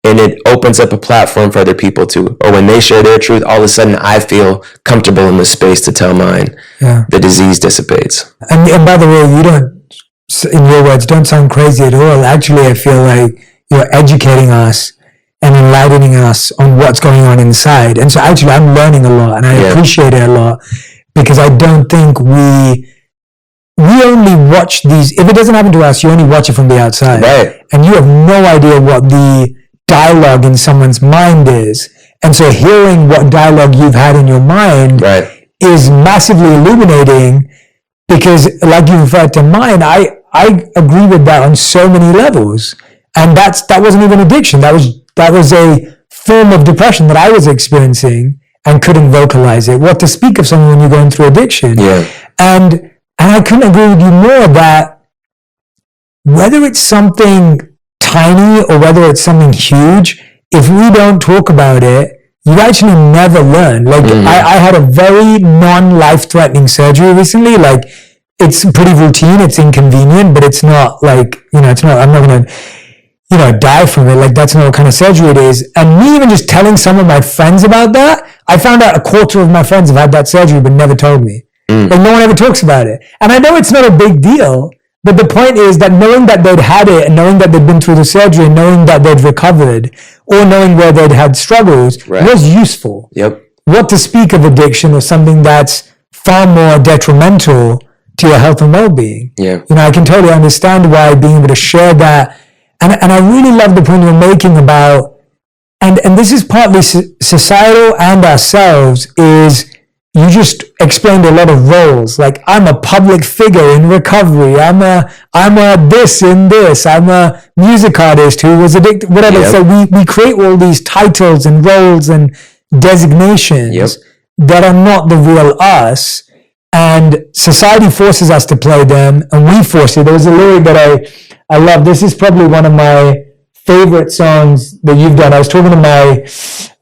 [SPEAKER 2] and it opens up a platform for other people too. Or when they share their truth, all of a sudden I feel comfortable in the space to tell mine. The disease dissipates.
[SPEAKER 1] And by the way, you don't, in your words, don't sound crazy at all. Actually, I feel like you're educating us and enlightening us on what's going on inside. And so actually I'm learning a lot, and I appreciate it a lot, because I don't think we only watch these. If it doesn't happen to us, you only watch it from the outside.
[SPEAKER 2] Right.
[SPEAKER 1] And you have no idea what the dialogue in someone's mind is. And so hearing what dialogue you've had in your mind is massively illuminating, because like you referred to mine, I agree with that on so many levels. And that wasn't even addiction. That was a form of depression that I was experiencing and couldn't vocalize it. What to speak of someone when you're going through addiction. And I couldn't agree with you more that whether it's something tiny or whether it's something huge, if we don't talk about it, you actually never learn. Like I had a very non-life-threatening surgery recently. Like, it's pretty routine, it's inconvenient, but it's not like, I'm not gonna die from it. Like, that's not what kind of surgery it is. And me even just telling some of my friends about that, I found out a quarter of my friends have had that surgery but never told me. Like, no one ever talks about it. And I know it's not a big deal, but the point is that knowing that they'd had it, and knowing that they'd been through the surgery, and knowing that they'd recovered, or knowing where they'd had struggles, was useful. What to speak of addiction, or something that's far more detrimental to your health and well-being. I can totally understand why being able to share that. And I really love the point you're making about, and this is partly societal and ourselves, is you just explained a lot of roles. Like, I'm a public figure in recovery. I'm a this in this. I'm a music artist who was addicted, whatever. So we create all these titles and roles and designations that are not the real us. And society forces us to play them, and we force it. There was a lyric that I love. This is probably one of my favorite songs that you've done. I was talking to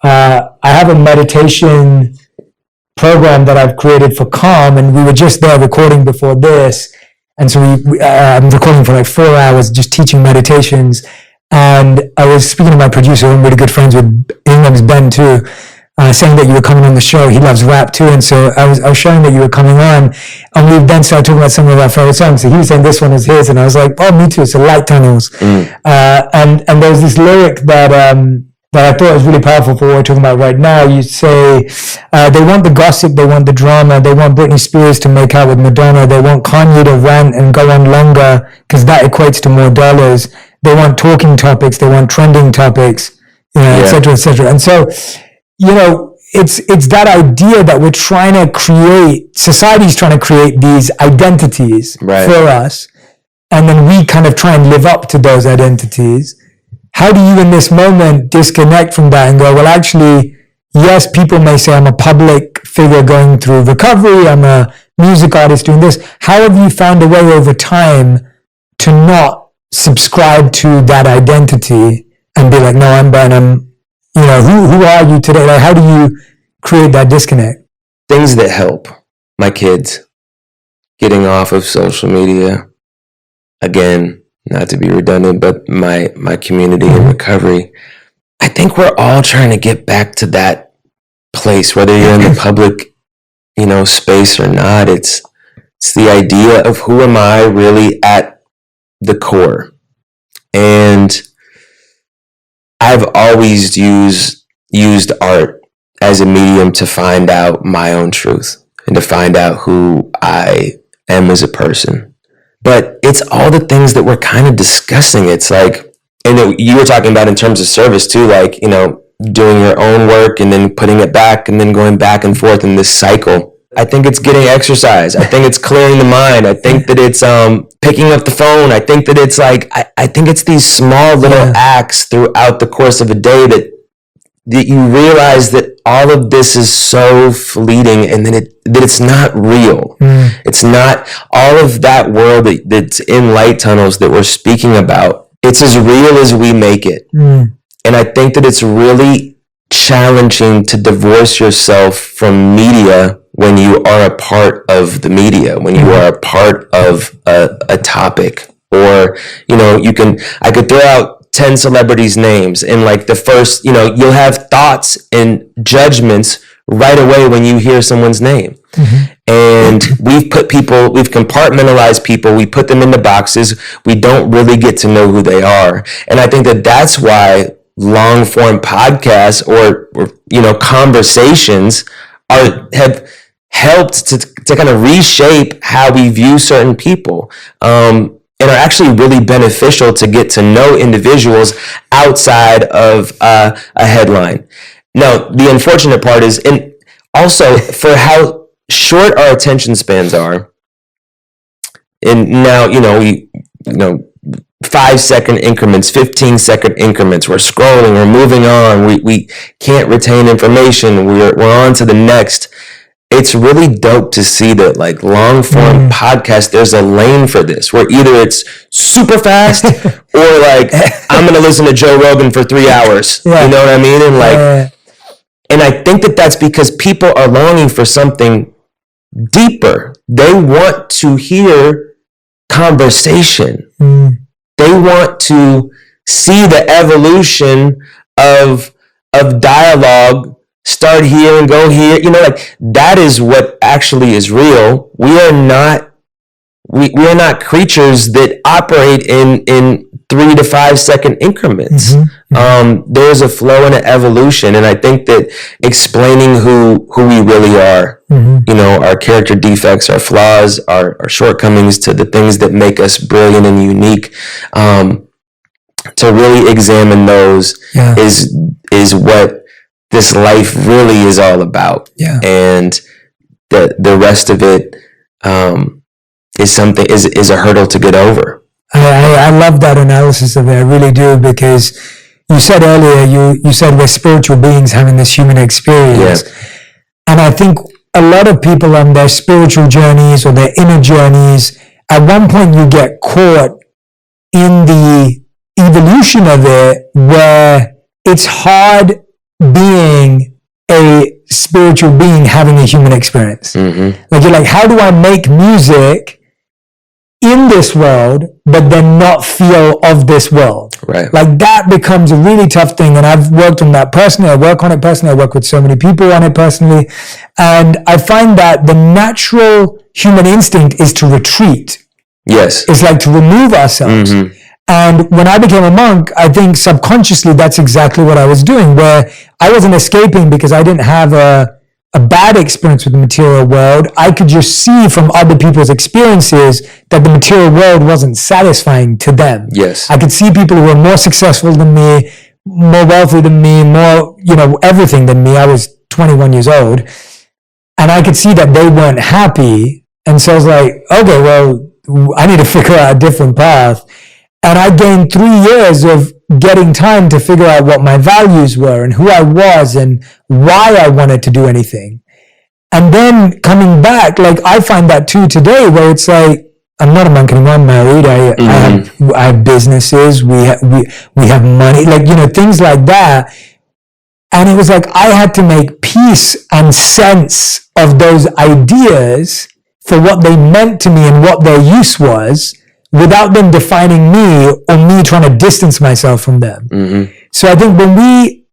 [SPEAKER 1] I have a meditation program that I've created for Calm, and we were just there recording before this. And so I'm recording for like 4 hours, just teaching meditations. And I was speaking to my producer, I'm really good friends with, his name's Ben too, saying that you were coming on the show. He loves rap too. And so I was showing that you were coming on, and we then started talking about some of our favorite songs. So he was saying this one is his, and I was like, oh, me too. So Light Tunnels. And there's this lyric that I thought was really powerful for what we're talking about right now. You say, they want the gossip, they want the drama, they want Britney Spears to make out with Madonna, they want Kanye to rant and go on longer because that equates to more dollars. They want talking topics, they want trending topics, et cetera, et cetera. And so, it's that idea that we're trying to create, society's trying to create these identities for us, and then we kind of try and live up to those identities. How do you in this moment disconnect from that and go, well, actually, yes, people may say I'm a public figure going through recovery, I'm a music artist doing this. How have you found a way over time to not subscribe to that identity and be like, no, I'm Ben, who are you today? Like, how do you create that disconnect?
[SPEAKER 2] Things that help my kids getting off of social media. Again, not to be redundant, but my community in recovery. I think we're all trying to get back to that place, whether you're in the public, space or not. It's It's the idea of who am I really at the core. And I've always used art as a medium to find out my own truth and to find out who I am as a person. But it's all the things that we're kind of discussing. It's like, and you were talking about in terms of service too, like, doing your own work and then putting it back and then going back and forth in this cycle. I think it's getting exercise. I think it's clearing the mind. I think that it's picking up the phone. I think that it's like, I think it's these small little acts throughout the course of a day that you realize that all of this is so fleeting and that it's not real. It's not all of that world that's in light tunnels that we're speaking about. It's as real as we make it. And I think that it's really challenging to divorce yourself from media when you are a part of the media, when you are a part of a topic. Or, I could throw out 10 celebrities' names and like the first, you'll have thoughts and judgments right away when you hear someone's name. And we've compartmentalized people, we put them into boxes, we don't really get to know who they are. And I think that that's why long form podcasts or conversations have helped to kind of reshape how we view certain people, and are actually really beneficial to get to know individuals outside of a headline. Now, the unfortunate part is, and also for how short our attention spans are, and now, 5-second increments, 15-second increments. We're scrolling, we're moving on. We can't retain information. We're on to the next. It's really dope to see that like long form podcast, there's a lane for this where either it's super fast or like I'm going to listen to Joe Rogan for 3 hours. You know what I mean? And like, and I think that that's because people are longing for something deeper. They want to hear conversation. They want to see the evolution of dialogue start here and go here. Like that is what actually is real. We are not creatures that operate in 3 to 5 second increments. There's a flow and an evolution. And I think that explaining who we really are, our character defects, our flaws, our shortcomings to the things that make us brilliant and unique, to really examine those is what this life really is all about. And the rest of it is a hurdle to get over.
[SPEAKER 1] I love that analysis of it. I really do, because you said earlier, you said we're spiritual beings having this human experience. And I think a lot of people on their spiritual journeys or their inner journeys, at one point you get caught in the evolution of it where it's hard being a spiritual being having a human experience. Like you're like, how do I make music in this world, but then not feel of this world?
[SPEAKER 2] Right.
[SPEAKER 1] Like that becomes a really tough thing. And I've worked on that personally. I work on it personally. I work with so many people on it personally. And I find that the natural human instinct is to retreat.
[SPEAKER 2] Yes.
[SPEAKER 1] It's like to remove ourselves. And when I became a monk, I think subconsciously that's exactly what I was doing, where I wasn't escaping because I didn't have a bad experience with the material world. I could just see from other people's experiences that the material world wasn't satisfying to them.
[SPEAKER 2] Yes.
[SPEAKER 1] I could see people who were more successful than me, more wealthy than me, more, everything than me. I was 21 years old. And I could see that they weren't happy. And so I was like, okay, well, I need to figure out a different path. And I gained 3 years of getting time to figure out what my values were and who I was and why I wanted to do anything. And then coming back, like I find that too today, where it's like, I'm not a monk anymore, I'm married, I have businesses, we have money, like, things like that. And it was like, I had to make peace and sense of those ideas for what they meant to me and what their use was, without them defining me or me trying to distance myself from them. So I think when we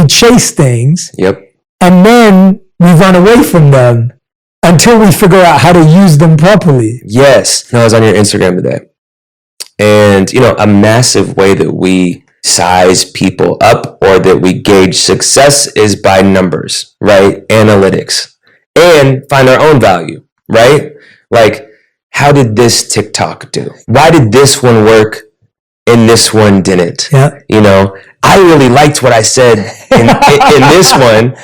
[SPEAKER 1] chase things, and then we run away from them, until we figure out how to use them properly.
[SPEAKER 2] Yes. No, I was on your Instagram today. And, a massive way that we size people up or that we gauge success is by numbers, right? Analytics. And find our own value, right? Like, how did this TikTok do? Why did this one work and this one didn't?
[SPEAKER 1] Yeah.
[SPEAKER 2] I really liked what I said in this one.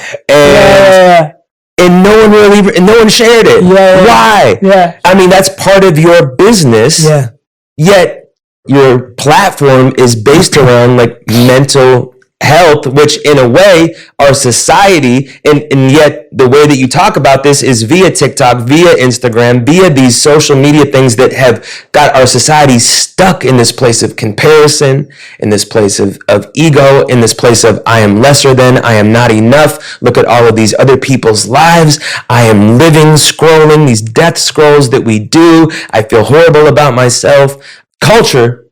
[SPEAKER 2] And no one shared it.
[SPEAKER 1] Yeah.
[SPEAKER 2] Why?
[SPEAKER 1] Yeah.
[SPEAKER 2] I mean, that's part of your business.
[SPEAKER 1] Yeah.
[SPEAKER 2] Yet your platform is based around like mental health, which in a way our society, and yet the way that you talk about this is via TikTok, via Instagram, via these social media things that have got our society stuck in this place of comparison, in this place of ego, in this place of I am lesser than, I am not enough. Look at all of these other people's lives. I am living, scrolling, these death scrolls that we do. I feel horrible about myself. Culture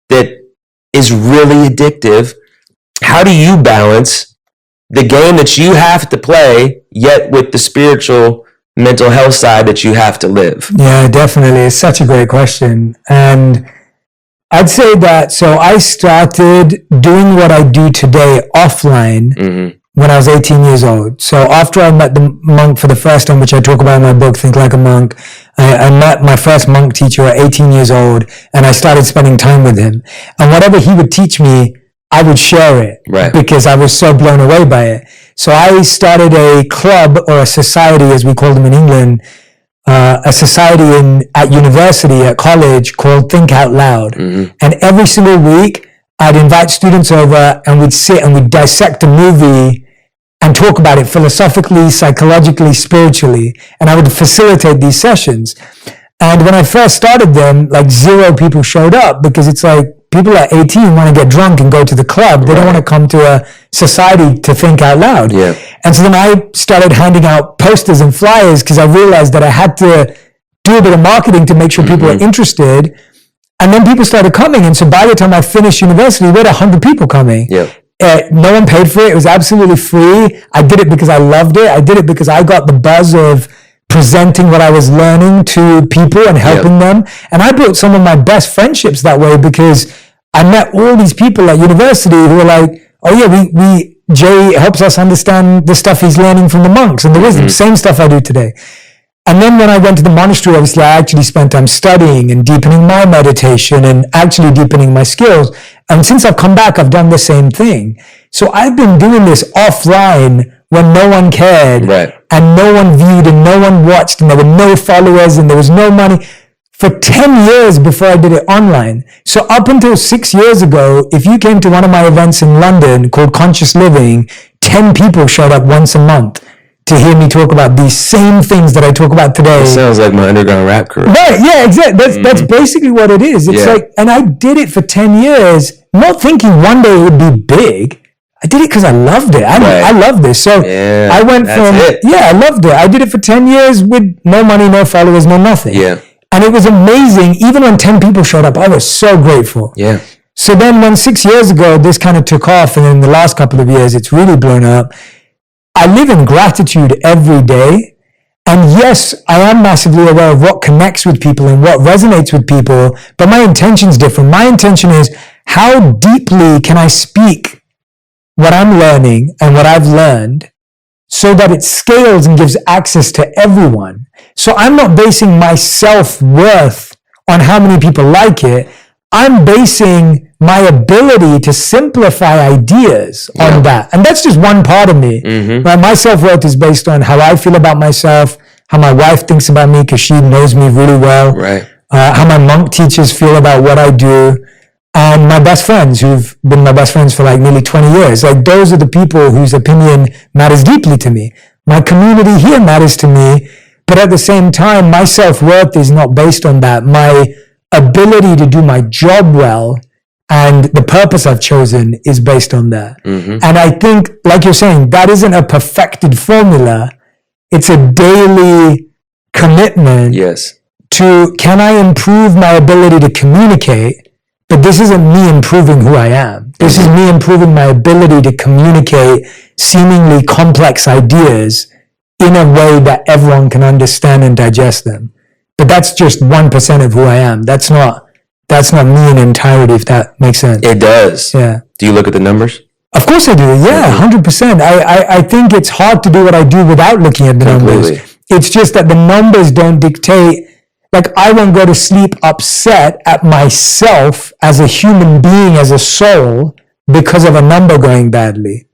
[SPEAKER 2] that is really addictive. How do you balance the game that you have to play, yet with the spiritual mental health side that you have to live?
[SPEAKER 1] Yeah, definitely. It's such a great question. And I'd say that, so I started doing what I do today offline when I was 18 years old. So after I met the monk for the first time, which I talk about in my book, Think Like a Monk, I met my first monk teacher at 18 years old, and I started spending time with him. And whatever he would teach me, I would share it,
[SPEAKER 2] right,
[SPEAKER 1] because I was so blown away by it. So I started a club, or a society, as we call them in England, a society at university, at college, called Think Out Loud. And every single week, I'd invite students over, and we'd sit and we'd dissect a movie and talk about it philosophically, psychologically, spiritually. And I would facilitate these sessions. And when I first started them, like 0 people showed up, because it's like, people at 18 want to get drunk and go to the club. They don't want to come to a society to think out loud.
[SPEAKER 2] Yeah.
[SPEAKER 1] And so then I started handing out posters and flyers, because I realized that I had to do a bit of marketing to make sure people were interested. And then people started coming. And so by the time I finished university, we had 100 people coming.
[SPEAKER 2] Yeah.
[SPEAKER 1] No one paid for it. It was absolutely free. I did it because I loved it. I did it because I got the buzz of presenting what I was learning to people and helping them. And I built some of my best friendships that way, because I met all these people at university who were like, oh yeah, Jay helps us understand the stuff he's learning from the monks and the wisdom, same stuff I do today. And then when I went to the monastery, obviously I actually spent time studying and deepening my meditation and actually deepening my skills. And since I've come back, I've done the same thing. So I've been doing this offline when no one cared,
[SPEAKER 2] right,
[SPEAKER 1] and no one viewed and no one watched, and there were no followers and there was no money, for 10 years before I did it online. So up until 6 years ago, if you came to one of my events in London called Conscious Living, 10 people showed up once a month to hear me talk about these same things that I talk about today.
[SPEAKER 2] It sounds like my underground rap career.
[SPEAKER 1] Right, yeah, exactly. That's basically what it is. It's like, and I did it for 10 years, not thinking one day it would be big. I did it because I loved it. I love this. So I went from, I loved it. I did it for 10 years with no money, no followers, no nothing.
[SPEAKER 2] Yeah.
[SPEAKER 1] And it was amazing. Even when 10 people showed up, I was so grateful.
[SPEAKER 2] Yeah.
[SPEAKER 1] So then when 6 years ago, this kind of took off, and in the last couple of years, it's really blown up. I live in gratitude every day. And yes, I am massively aware of what connects with people and what resonates with people, but my intention's different. My intention is, how deeply can I speak what I'm learning and what I've learned so that it scales and gives access to everyone? So I'm not basing my self-worth on how many people like it. I'm basing my ability to simplify ideas on that. And that's just one part of me. Right? My self-worth is based on how I feel about myself, how my wife thinks about me because she knows me really well, how my monk teachers feel about what I do, and my best friends who've been my best friends for like nearly 20 years. Like, those are the people whose opinion matters deeply to me. My community here matters to me, but at the same time, my self-worth is not based on that. My ability to do my job well and the purpose I've chosen is based on that. And I think, like you're saying, that isn't a perfected formula. It's a daily commitment to, can I improve my ability to communicate? But this isn't me improving who I am. This is me improving my ability to communicate seemingly complex ideas in a way that everyone can understand and digest them. But that's just 1% of who I am. That's not me in entirety, if that makes sense.
[SPEAKER 2] It does.
[SPEAKER 1] Yeah.
[SPEAKER 2] Do you look at the numbers?
[SPEAKER 1] Of course I do. Yeah, 100%. I think it's hard to do what I do without looking at the numbers. It's just that the numbers don't dictate. Like, I won't go to sleep upset at myself as a human being, as a soul, because of a number going badly.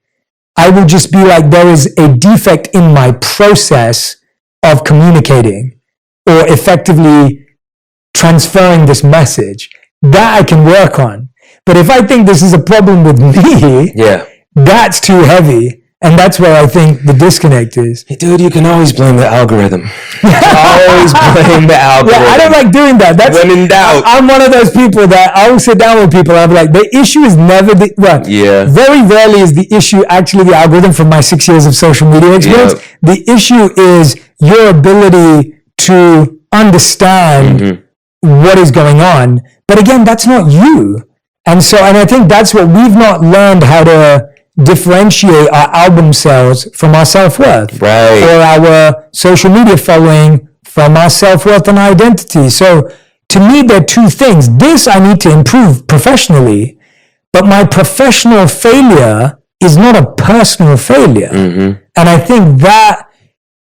[SPEAKER 1] I will just be like, there is a defect in my process of communicating or effectively transferring this message that I can work on. But if I think this is a problem with me, that's too heavy. And that's where I think the disconnect is.
[SPEAKER 2] Hey, dude, you can always blame the algorithm. Always blame the algorithm.
[SPEAKER 1] Yeah, I don't like doing that. That's
[SPEAKER 2] when in doubt.
[SPEAKER 1] I'm one of those people that I will sit down with people. I'm like, the issue is never very rarely is the issue actually the algorithm from my 6 years of social media experience. The issue is your ability to understand what is going on. But again, that's not you. And I think that's what we've not learned how to differentiate our album sales from our self-worth,
[SPEAKER 2] right?
[SPEAKER 1] Or our social media following from our self-worth and identity. So to me, they're two things. This I need to improve professionally, but my professional failure is not a personal failure. And I think that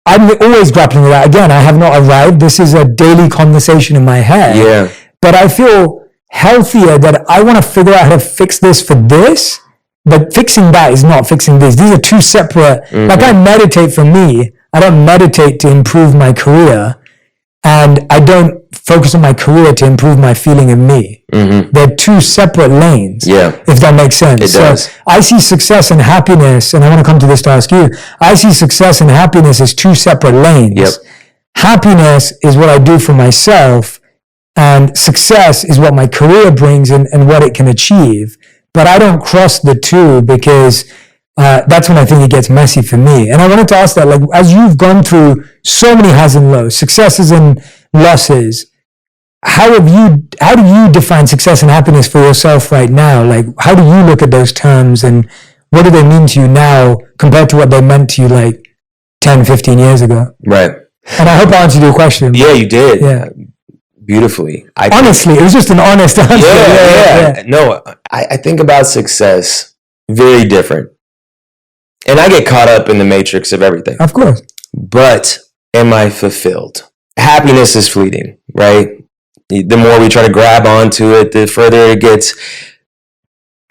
[SPEAKER 1] I'm always grappling with that. Again, I have not arrived. This is a daily conversation in my head. But I feel healthier that I want to figure out how to fix this for this. But fixing that is not fixing this. These are two separate, like I meditate for me. I don't meditate to improve my career. And I don't focus on my career to improve my feeling of me. They're two separate lanes, if that makes sense.
[SPEAKER 2] It does.
[SPEAKER 1] I see success and happiness, and I want to come to this to ask you. I see success and happiness as two separate lanes. Happiness is what I do for myself, and success is what my career brings and what it can achieve. But I don't cross the two because that's when I think it gets messy for me. And I wanted to ask that, like, as you've gone through so many highs and lows, successes and losses, how do you define success and happiness for yourself right now? Like, how do you look at those terms and what do they mean to you now compared to what they meant to you like 10, 15 years ago?
[SPEAKER 2] Right.
[SPEAKER 1] And I hope I answered your question.
[SPEAKER 2] Yeah, you did.
[SPEAKER 1] Yeah.
[SPEAKER 2] Beautifully.
[SPEAKER 1] Honestly, it was just an honest answer.
[SPEAKER 2] Yeah. No, I think about success very different. And I get caught up in the matrix of everything.
[SPEAKER 1] Of course.
[SPEAKER 2] But am I fulfilled? Happiness is fleeting, right? The more we try to grab onto it, the further it gets.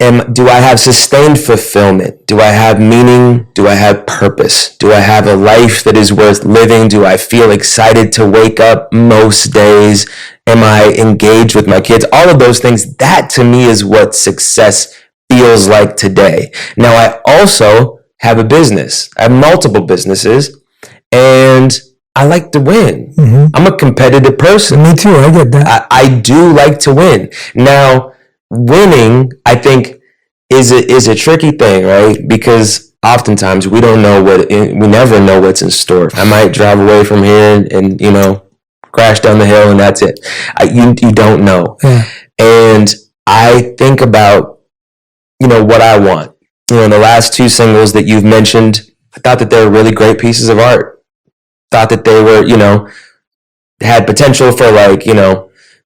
[SPEAKER 2] Do I have sustained fulfillment? Do I have meaning? Do I have purpose? Do I have a life that is worth living? Do I feel excited to wake up most days? Am I engaged with my kids? All of those things, that to me is what success feels like today. Now, I also have a business. I have multiple businesses, and I like to win. I'm a competitive person.
[SPEAKER 1] Me too, I get that.
[SPEAKER 2] I do like to win. Now, winning, I think, is a tricky thing, right? Because oftentimes we never know what's in store. I might drive away from here and crash down the hill and that's it. You don't know. And I think about, what I want. The last two singles that you've mentioned, I thought that they were really great pieces of art. Thought that they were, had potential for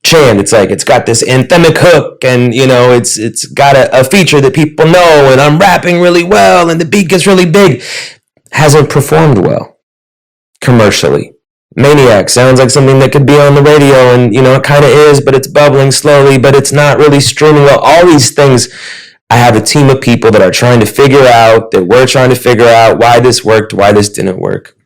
[SPEAKER 2] chant. It's like it's got this anthemic hook, and it's got a feature that people know, and I'm rapping really well, and the beat gets really big. Hasn't performed well commercially. Maniac sounds like something that could be on the radio, and it kind of is, but it's bubbling slowly, but it's not really streaming well. All these things, I have a team of people that are trying to figure out, that we're trying to figure out why this worked, why this didn't work.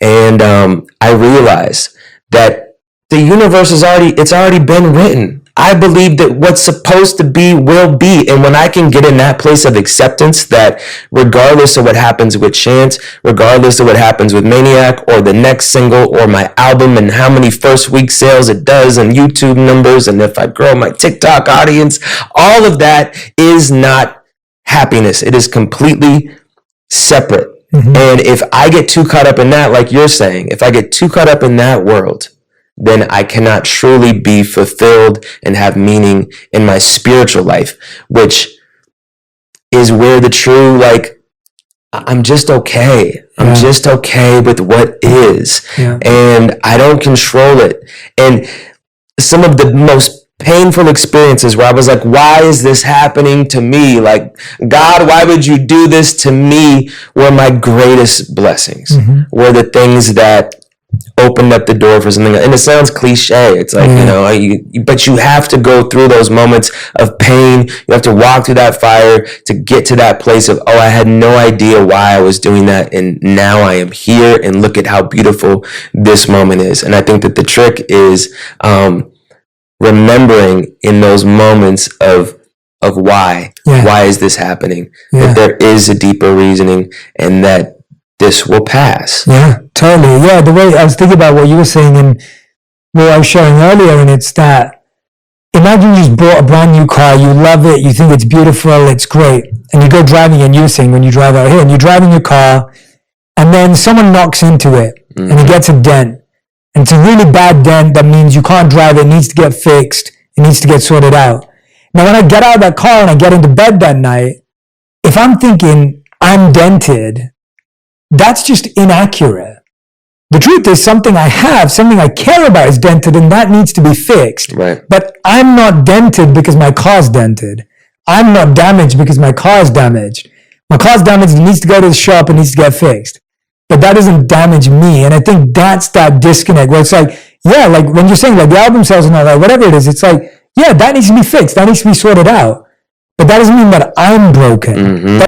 [SPEAKER 2] And I realize that the universe it's already been written. I believe that what's supposed to be will be. And when I can get in that place of acceptance that regardless of what happens with Chance, regardless of what happens with Maniac or the next single or my album and how many first week sales it does and YouTube numbers and if I grow my TikTok audience, all of that is not happiness. It is completely separate. And if I get too caught up in that, like you're saying, if I get too caught up in that world, then I cannot truly be fulfilled and have meaning in my spiritual life, which is where the true, I'm just okay. I'm just okay with what is. And I don't control it. And some of the most painful experiences where I was like, why is this happening to me? Like, God, why would you do this to me? Were my greatest blessings. Were the things that opened up the door for something. And it sounds cliche. It's like, but you have to go through those moments of pain. You have to walk through that fire to get to that place of, I had no idea why I was doing that. And now I am here, and look at how beautiful this moment is. And I think that the trick is remembering in those moments of why is this happening? That there is a deeper reasoning, and that this will pass.
[SPEAKER 1] Yeah, totally. Yeah, the way I was thinking about what you were saying and what I was sharing earlier, and it's that, imagine you just bought a brand new car, you love it, you think it's beautiful, it's great, and you go driving, and you were saying when you drive out here, and you're driving your car, and then someone knocks into it, and it gets a dent, and it's a really bad dent that means you can't drive it needs to get fixed, it needs to get sorted out. Now, when I get out of that car and I get into bed that night, if I'm thinking I'm dented, that's just inaccurate. The truth is something I have, something I care about is dented, and that needs to be fixed.
[SPEAKER 2] Right.
[SPEAKER 1] But I'm not dented because my car's dented. I'm not damaged because my car's damaged. My car's damaged, it needs to go to the shop, it needs to get fixed. But that doesn't damage me. And I think that's that disconnect where it's like, like when you're saying like the album sales and all that, whatever it is, it's like, that needs to be fixed. That needs to be sorted out. But that doesn't mean that I'm broken.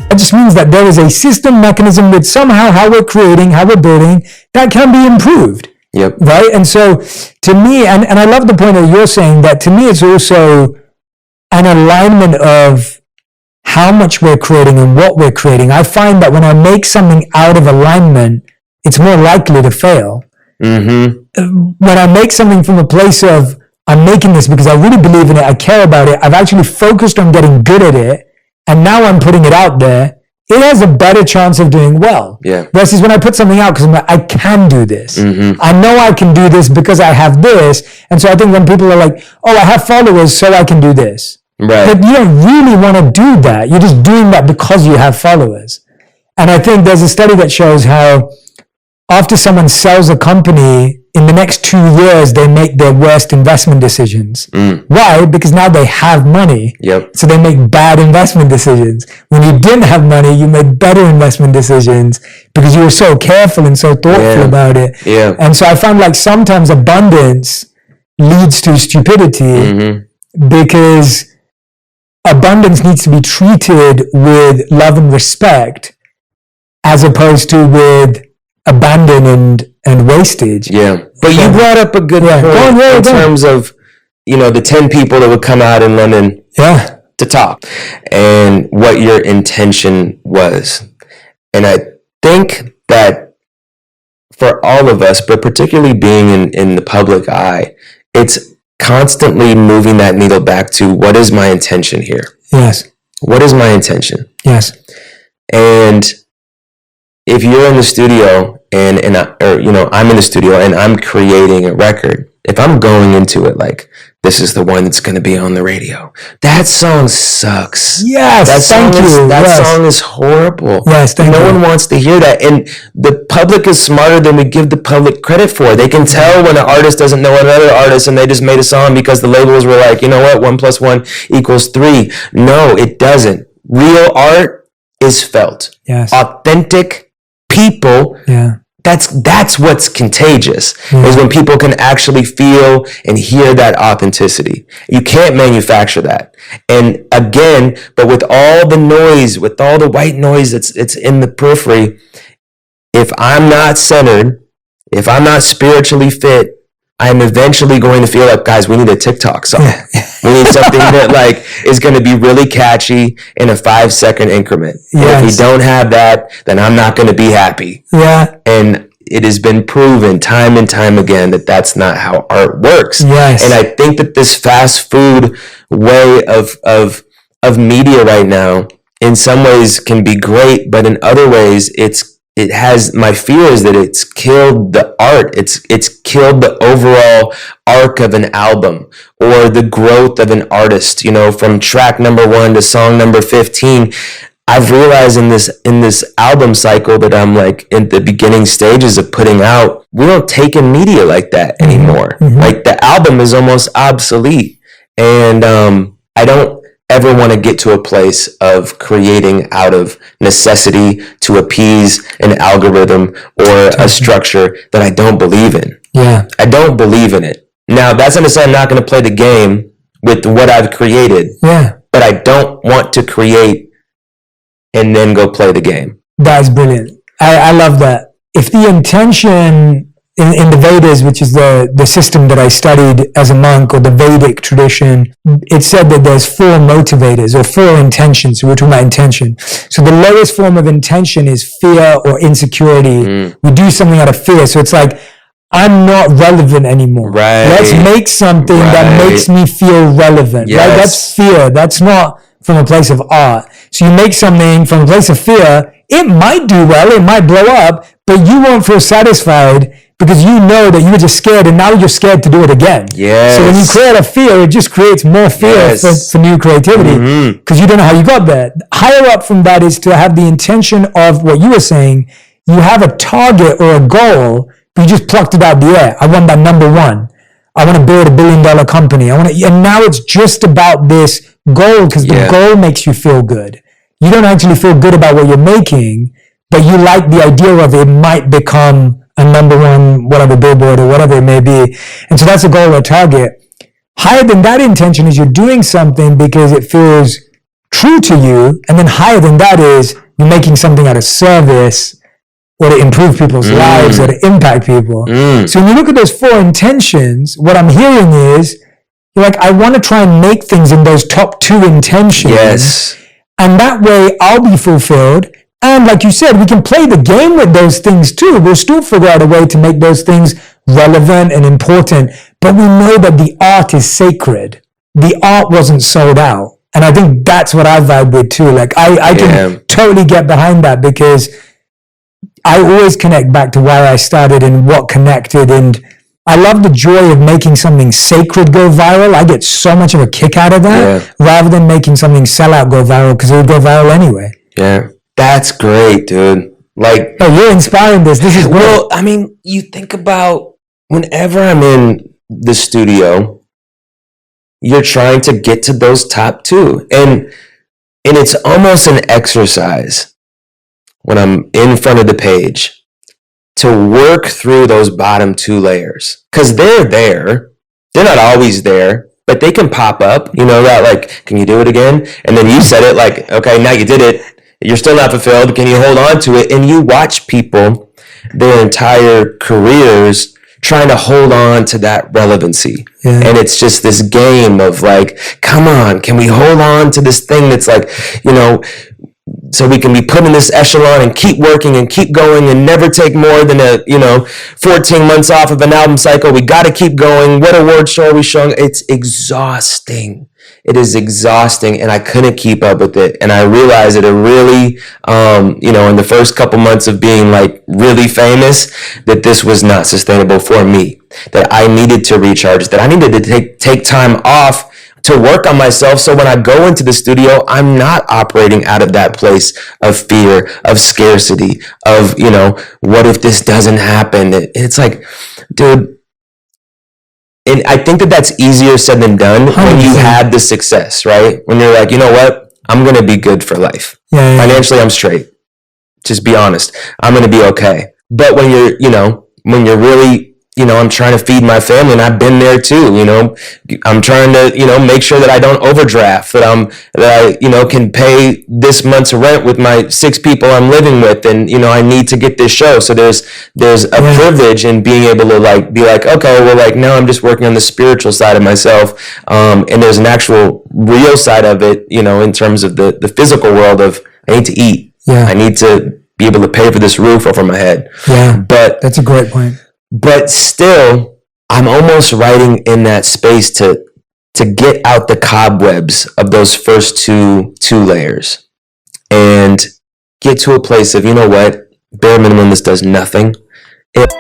[SPEAKER 1] It just means that there is a system mechanism with somehow how we're creating, how we're building, that can be improved.
[SPEAKER 2] Yep.
[SPEAKER 1] Right? And so to me, and I love the point that you're saying, that to me it's also an alignment of how much we're creating and what we're creating. I find that when I make something out of alignment, it's more likely to fail. When I make something from a place of, I'm making this because I really believe in it, I care about it, I've actually focused on getting good at it, and now I'm putting it out there, it has a better chance of doing well.
[SPEAKER 2] Yeah.
[SPEAKER 1] Versus when I put something out because I'm like, I can do this. I know I can do this because I have this. And so I think when people are like, I have followers, so I can do this.
[SPEAKER 2] Right.
[SPEAKER 1] But you don't really want to do that. You're just doing that because you have followers. And I think there's a study that shows how after someone sells a company, in the next 2 years, they make their worst investment decisions. Why? Because now they have money.
[SPEAKER 2] Yep.
[SPEAKER 1] So they make bad investment decisions. When you didn't have money, you made better investment decisions because you were so careful and so thoughtful about it.
[SPEAKER 2] Yeah.
[SPEAKER 1] And so I find like sometimes abundance leads to stupidity because abundance needs to be treated with love and respect as opposed to with abandon and wastage.
[SPEAKER 2] Yeah. But you brought up a good point in terms of, the 10 people that would come out in London to talk and what your intention was. And I think that for all of us, but particularly being in the public eye, it's constantly moving that needle back to what is my intention here?
[SPEAKER 1] Yes.
[SPEAKER 2] What is my intention?
[SPEAKER 1] Yes.
[SPEAKER 2] And if you're in the studio I'm in the studio and I'm creating a record, if I'm going into it like, this is the one that's going to be on the radio, that song sucks.
[SPEAKER 1] Yes,
[SPEAKER 2] that song is horrible.
[SPEAKER 1] Yes,
[SPEAKER 2] no one wants to hear that. And the public is smarter than we give the public credit for. They can tell when an artist doesn't know another artist and they just made a song because the labels were like, 1 + 1 = 3. No, it doesn't. Real art is felt.
[SPEAKER 1] Yes.
[SPEAKER 2] Authentic people.
[SPEAKER 1] Yeah.
[SPEAKER 2] That's what's contagious, is when people can actually feel and hear that authenticity. You can't manufacture that. And again, but with all the noise, with all the white noise it's in the periphery, if I'm not centered, if I'm not spiritually fit, I'm eventually going to feel like, guys, we need a TikTok song. We need something that like is going to be really catchy in a 5-second increment. Yes. And if we don't have that, then I'm not going to be happy. Yeah. And it has been proven time and time again that that's not how art works. Yes. And I think that this fast food way of media right now, in some ways can be great, but in other ways it has, my fear is that it's killed the art. It's killed the overall arc of an album or the growth of an artist, you know, from track number 1 to song number 15. I've realized in this album cycle that I'm like in the beginning stages of putting out, we don't take in media like that anymore. Mm-hmm. Like the album is almost obsolete. And I don't ever want to get to a place of creating out of necessity to appease an algorithm or a structure that I don't believe in. Yeah. I don't believe in it. Now, that's not to say I'm not going to play the game with what I've created. Yeah. But I don't want to create and then go play the game. That's brilliant. I love that. If the intention in the Vedas, which is the system that I studied as a monk, or the Vedic tradition, it said that there's 4 motivators or 4 intentions. So we're talking about intention. So the lowest form of intention is fear or insecurity. We do something out of fear. So it's like, I'm not relevant anymore. Right. Let's make something that makes me feel relevant. Yes. Right? That's fear. That's not from a place of art. So you make something from a place of fear. It might do well. It might blow up, but you won't feel satisfied, because you know that you were just scared and now you're scared to do it again. Yes. So when you create a fear, it just creates more fear for new creativity, because you don't know how you got there. Higher up from that is to have the intention of what you were saying. You have a target or a goal, but you just plucked it out of the air. I want that number 1. I want to build $1 billion company. And now it's just about this goal, because the goal makes you feel good. You don't actually feel good about what you're making, but you like the idea of it might become a number 1, whatever, billboard or whatever it may be. And so that's a goal or a target. Higher than that intention is you're doing something because it feels true to you. And then higher than that is you're making something out of service, or to improve people's lives, or to impact people. So when you look at those 4 intentions, what I'm hearing is, you're like, I want to try and make things in those top 2 intentions. Yes. And that way I'll be fulfilled. And like you said, we can play the game with those things too. We'll still figure out a way to make those things relevant and important. But we know that the art is sacred. The art wasn't sold out. And I think that's what I vibe with too. Like I can totally get behind that, because I always connect back to where I started and what connected. And I love the joy of making something sacred go viral. I get so much of a kick out of that, rather than making something sell out go viral, because it would go viral anyway. Yeah. That's great, dude. Like, oh, you're inspiring this. This is great. Well, I mean, you think about whenever I'm in the studio, you're trying to get to those top 2. And it's almost an exercise when I'm in front of the page to work through those bottom 2 layers. Because they're there. They're not always there, but they can pop up. You know that, like, can you do it again? And then you said it like, okay, now you did it. You're still not fulfilled. Can you hold on to it? And you watch people, their entire careers, trying to hold on to that relevancy. Yeah. And it's just this game of like, come on, can we hold on to this thing that's like, you know, so we can be put in this echelon and keep working and keep going and never take more than 14 months off of an album cycle. We got to keep going. What award show are we showing? It's exhausting. It is exhausting, and I couldn't keep up with it. And I realized that it really, in the first couple months of being like really famous, that this was not sustainable for me, that I needed to recharge, that I needed to take time off to work on myself. So when I go into the studio, I'm not operating out of that place of fear, of scarcity, of, what if this doesn't happen? It's like, dude, and I think that that's easier said than done 100%. When you had the success, right? When you're like, you know what? I'm going to be good for life.
[SPEAKER 1] Yeah.
[SPEAKER 2] Financially, I'm straight. Just be honest. I'm going to be okay. But when you're really, I'm trying to feed my family, and I've been there too, I'm trying to, make sure that I don't overdraft, that I can pay this month's rent with my 6 people I'm living with, and, I need to get this show. So there's a privilege in being able to be like, okay, well, now I'm just working on the spiritual side of myself. And there's an actual real side of it, in terms of the physical world of I need to eat.
[SPEAKER 1] Yeah.
[SPEAKER 2] I need to be able to pay for this roof over my head.
[SPEAKER 1] Yeah.
[SPEAKER 2] But
[SPEAKER 1] that's a great point.
[SPEAKER 2] But still, I'm almost writing in that space to get out the cobwebs of those first two layers and get to a place of, you know what, bare minimum, this does nothing. At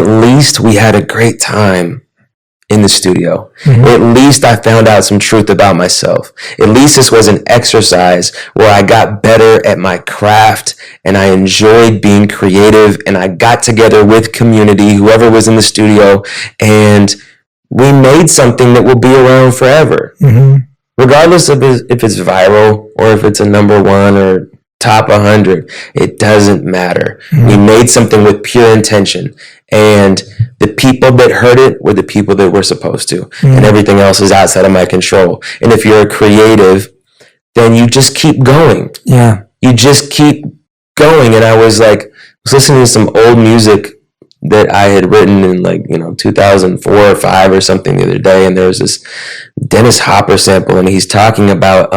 [SPEAKER 2] least we had a great time in the studio. Mm-hmm. At least I found out some truth about myself. At least this was an exercise where I got better at my craft and I enjoyed being creative, and I got together with community, whoever was in the studio, and we made something that will be around forever. Mm-hmm. Regardless of if it's viral or if it's a number 1 or top 100, it doesn't matter. Mm-hmm. We made something with pure intention, and the people that heard it were the people that were supposed to, and everything else is outside of my control. And if you're a creative, then you just keep going.
[SPEAKER 1] Yeah,
[SPEAKER 2] you just keep going. And I was listening to some old music that I had written in 2004 or 5 or something the other day, and there was this Dennis Hopper sample, and he's talking about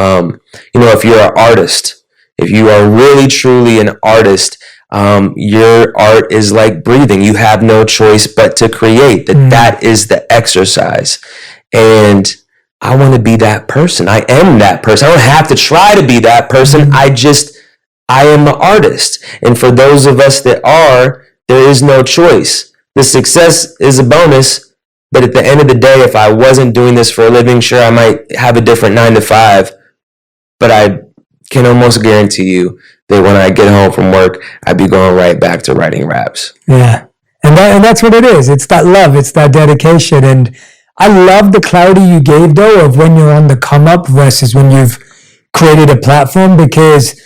[SPEAKER 2] if you're an artist, if you are really truly an artist, your art is like breathing. You have no choice but to create. That is the exercise. And I want to be that person. I am that person. I don't have to try to be that person. I am the artist. And for those of us that are, there is no choice. The success is a bonus, but at the end of the day, if I wasn't doing this for a living, sure, I might have a different 9 to 5, but I can almost guarantee you that when I get home from work, I'd be going right back to writing raps.
[SPEAKER 1] Yeah. And that's what it is. It's that love. It's that dedication. And I love the clarity you gave, though, of when you're on the come up versus when you've created a platform, because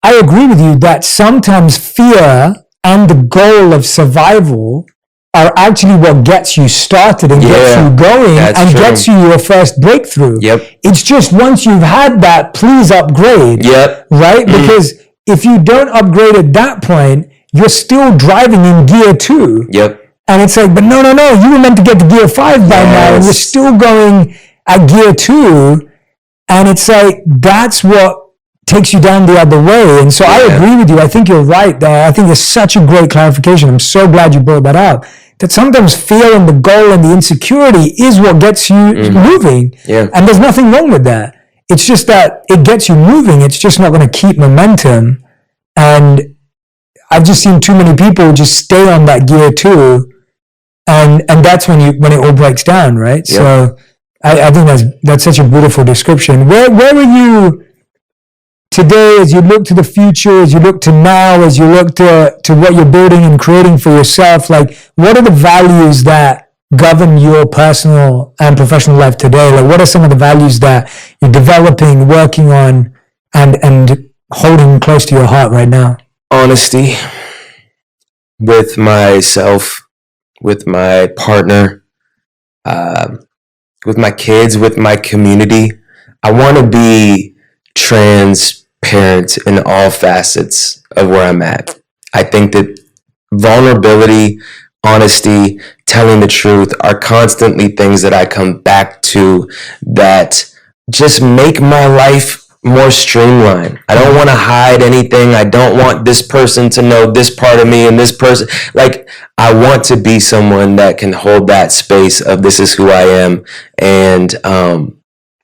[SPEAKER 1] I agree with you that sometimes fear and the goal of survival are actually what gets you started and gets you going and gets you your first breakthrough.
[SPEAKER 2] Yep.
[SPEAKER 1] It's just once you've had that, please upgrade.
[SPEAKER 2] Yep.
[SPEAKER 1] Right? Because if you don't upgrade at that point, you're still driving in gear 2.
[SPEAKER 2] Yep.
[SPEAKER 1] And it's like, but no, you were meant to get to gear 5 by now, and you're still going at gear 2. And it's like, that's what takes you down the other way. And so I agree with you. I think you're right there. I think it's such a great clarification. I'm so glad you brought that up. That sometimes fear and the goal and the insecurity is what gets you moving.
[SPEAKER 2] Yeah.
[SPEAKER 1] And there's nothing wrong with that. It's just that it gets you moving. It's just not going to keep momentum. And I've just seen too many people just stay on that gear 2. And that's when it all breaks down, right? Yep. So I think that's such a beautiful description. Where were you today, as you look to the future, as you look to now, as you look to what you're building and creating for yourself? Like, what are the values that govern your personal and professional life today? Like, what are some of the values that you're developing, working on, and holding close to your heart right now?
[SPEAKER 2] Honesty with myself, with my partner, with my kids, with my community. I want to be transparent in all facets of where I'm at. I think that vulnerability, honesty, telling the truth are constantly things that I come back to that just make my life more streamlined. I don't want to hide anything. I don't want this person to know this part of me and this person. Like, I want to be someone that can hold that space of this is who I am, and I'm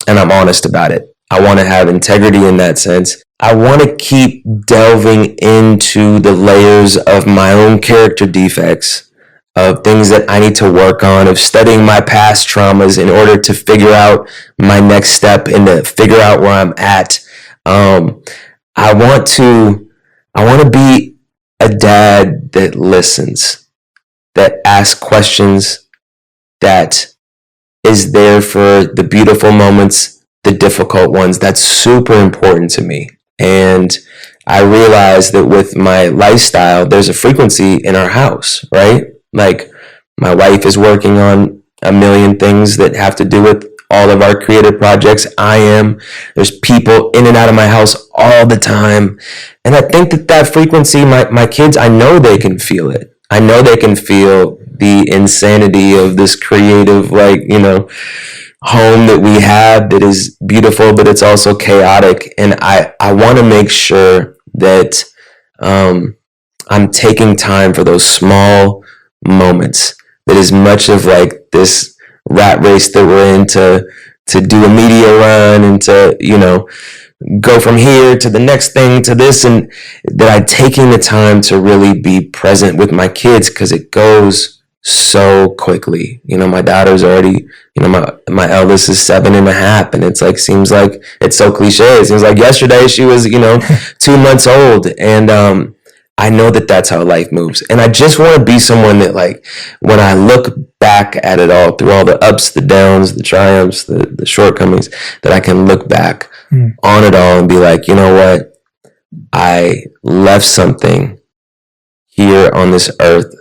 [SPEAKER 2] honest about it. I want to have integrity in that sense. I want to keep delving into the layers of my own character defects, of things that I need to work on, of studying my past traumas in order to figure out my next step and to figure out where I'm at. I want to be a dad that listens, that asks questions, that is there for the beautiful moments, the difficult ones. That's super important to me. And I realize that with my lifestyle, there's a frequency in our house, right? Like, my wife is working on a million things that have to do with all of our creative projects. There's people in and out of my house all the time. And I think that frequency, my kids, I know they can feel it. I know they can feel the insanity of this creative, home that we have that is beautiful, but it's also chaotic. And I want to make sure that I'm taking time for those small moments, that as much of like this rat race that we're in to do a media run and to, go from here to the next thing to this, and that I'm taking the time to really be present with my kids, because it goes so quickly. My daughter's already, my eldest is 7.5, and it's like, seems like it's so cliche. It seems like yesterday she was, 2 months old. And I know that that's how life moves. And I just want to be someone that, like, when I look back at it all, through all the ups, the downs, the triumphs, the shortcomings, that I can look back on it all and be like, you know what? I left something here on this earth.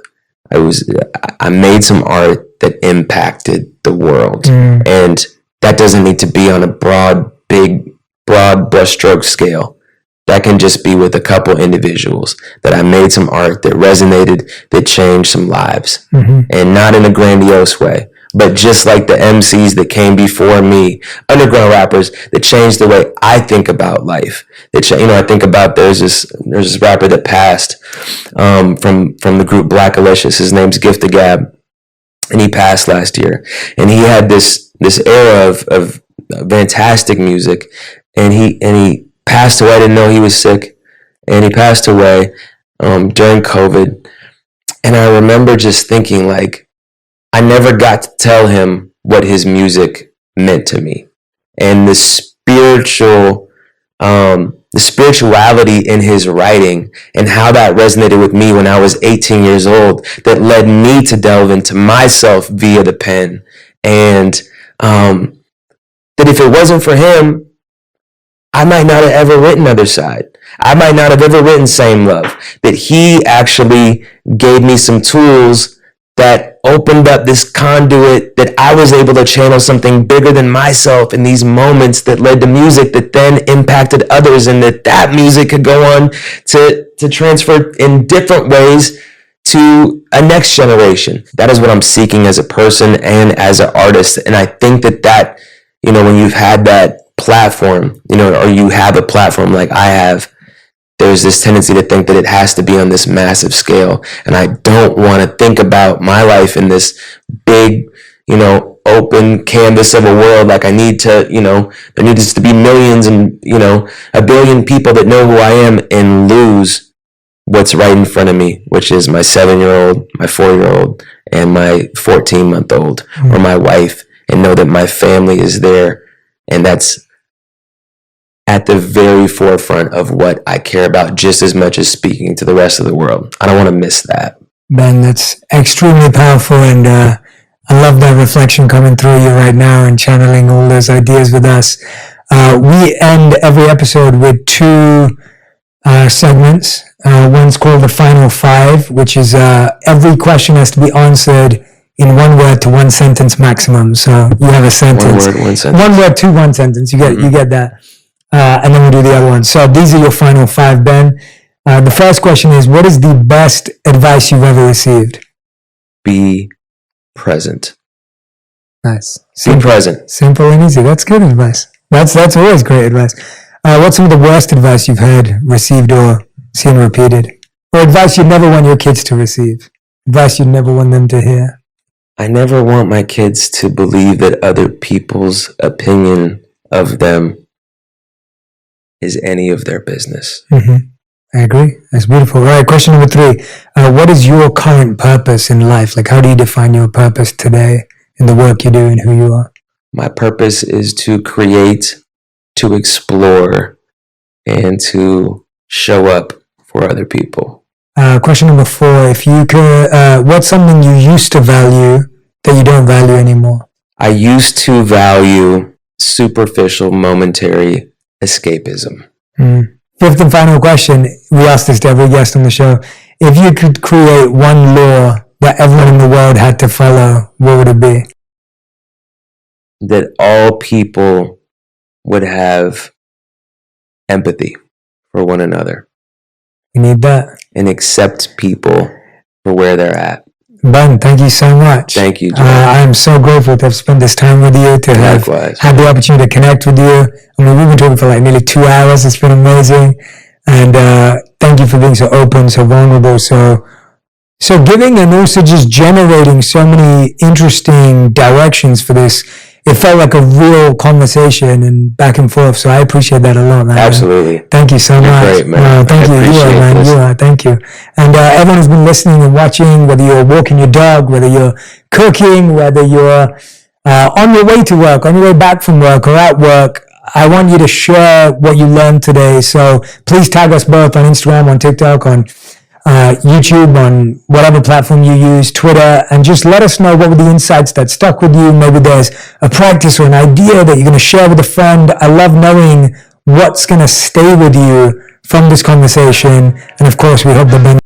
[SPEAKER 2] I made some art that impacted the world. And that doesn't need to be on a broad brushstroke scale. That can just be with a couple individuals, that I made some art that resonated, that changed some lives. And not in a grandiose way, but just like the MCs that came before me, underground rappers that changed the way I think about life. I think about, there's this rapper that passed from the group Black Alicious. His name's Gift the Gab, and he passed last year. And he had this era of fantastic music, and he passed away. I didn't know he was sick, and he passed away during COVID. And I remember just thinking, like, I never got to tell him what his music meant to me, and the spirituality in his writing, and how that resonated with me when I was 18 years old, that led me to delve into myself via the pen. And that if it wasn't for him, I might not have ever written Other Side. I might not have ever written Same Love. That he actually gave me some tools that opened up this conduit, that I was able to channel something bigger than myself in these moments, that led to music that then impacted others, and that music could go on to transfer in different ways to a next generation. That is what I'm seeking as a person and as an artist. And I think that when you've had that platform, or you have a platform like I have, there's this tendency to think that it has to be on this massive scale. And I don't want to think about my life in this big, open canvas of a world. Like, I need to, there needs to be millions and, 1 billion people that know who I am, and lose what's right in front of me, which is my 7-year-old, my 4-year-old, and my 14-month-old, or my wife, and know that my family is there. And that's at the very forefront of what I care about, just as much as speaking to the rest of the world. I don't want to miss that.
[SPEAKER 1] Ben, that's extremely powerful, and I love that reflection coming through you right now and channeling all those ideas with us. We end every episode with 2 segments. One's called the Final 5, which is every question has to be answered in 1 word to 1 sentence maximum. So you have a sentence.
[SPEAKER 2] 1 word, 1 sentence.
[SPEAKER 1] 1 word to 1 sentence. You get that. and then we'll do the other one. So these are your final 5, Ben. The first question is, what is the best advice you've ever received?
[SPEAKER 2] Be present.
[SPEAKER 1] Nice.
[SPEAKER 2] Be present.
[SPEAKER 1] Simple and easy. That's good advice. That's always great advice. What's some of the worst advice you've heard, received, or seen repeated? Or advice you'd never want your kids to receive? Advice you'd never want them to hear?
[SPEAKER 2] I never want my kids to believe that other people's opinion of them is any of their business.
[SPEAKER 1] Mm-hmm. I agree. That's beautiful. All right, question number 3. What is your current purpose in life? Like, how do you define your purpose today in the work you do and who you are?
[SPEAKER 2] My purpose is to create, to explore, and to show up for other people.
[SPEAKER 1] Question number 4. If you could, what's something you used to value that you don't value anymore?
[SPEAKER 2] I used to value superficial, momentary escapism.
[SPEAKER 1] 5th and final question. We ask this to every guest on the show. If you could create one law that everyone in the world had to follow, what would it be?
[SPEAKER 2] That all people would have empathy for one another.
[SPEAKER 1] We need that.
[SPEAKER 2] And accept people for where they're at.
[SPEAKER 1] Ben, thank you so much.
[SPEAKER 2] Thank you, Joe.
[SPEAKER 1] I am so grateful to have spent this time with you, to have had the opportunity to connect with you. I mean, we've been talking for like nearly 2 hours. It's been amazing. And thank you for being so open, so vulnerable, so giving, and also just generating so many interesting directions for this. It felt like a real conversation and back and forth. So I appreciate that a lot, man.
[SPEAKER 2] Absolutely.
[SPEAKER 1] Thank you so much.
[SPEAKER 2] Great, man.
[SPEAKER 1] Thank you. You are, man. You are. Thank you. And everyone who's been listening and watching, whether you're walking your dog, whether you're cooking, whether you're on your way to work, on your way back from work, or at work, I want you to share what you learned today. So please tag us both on Instagram, on TikTok, on YouTube, on whatever platform you use, Twitter, and just let us know what were the insights that stuck with you. Maybe there's a practice or an idea that you're going to share with a friend. I love knowing what's going to stay with you from this conversation. And of course, we hope that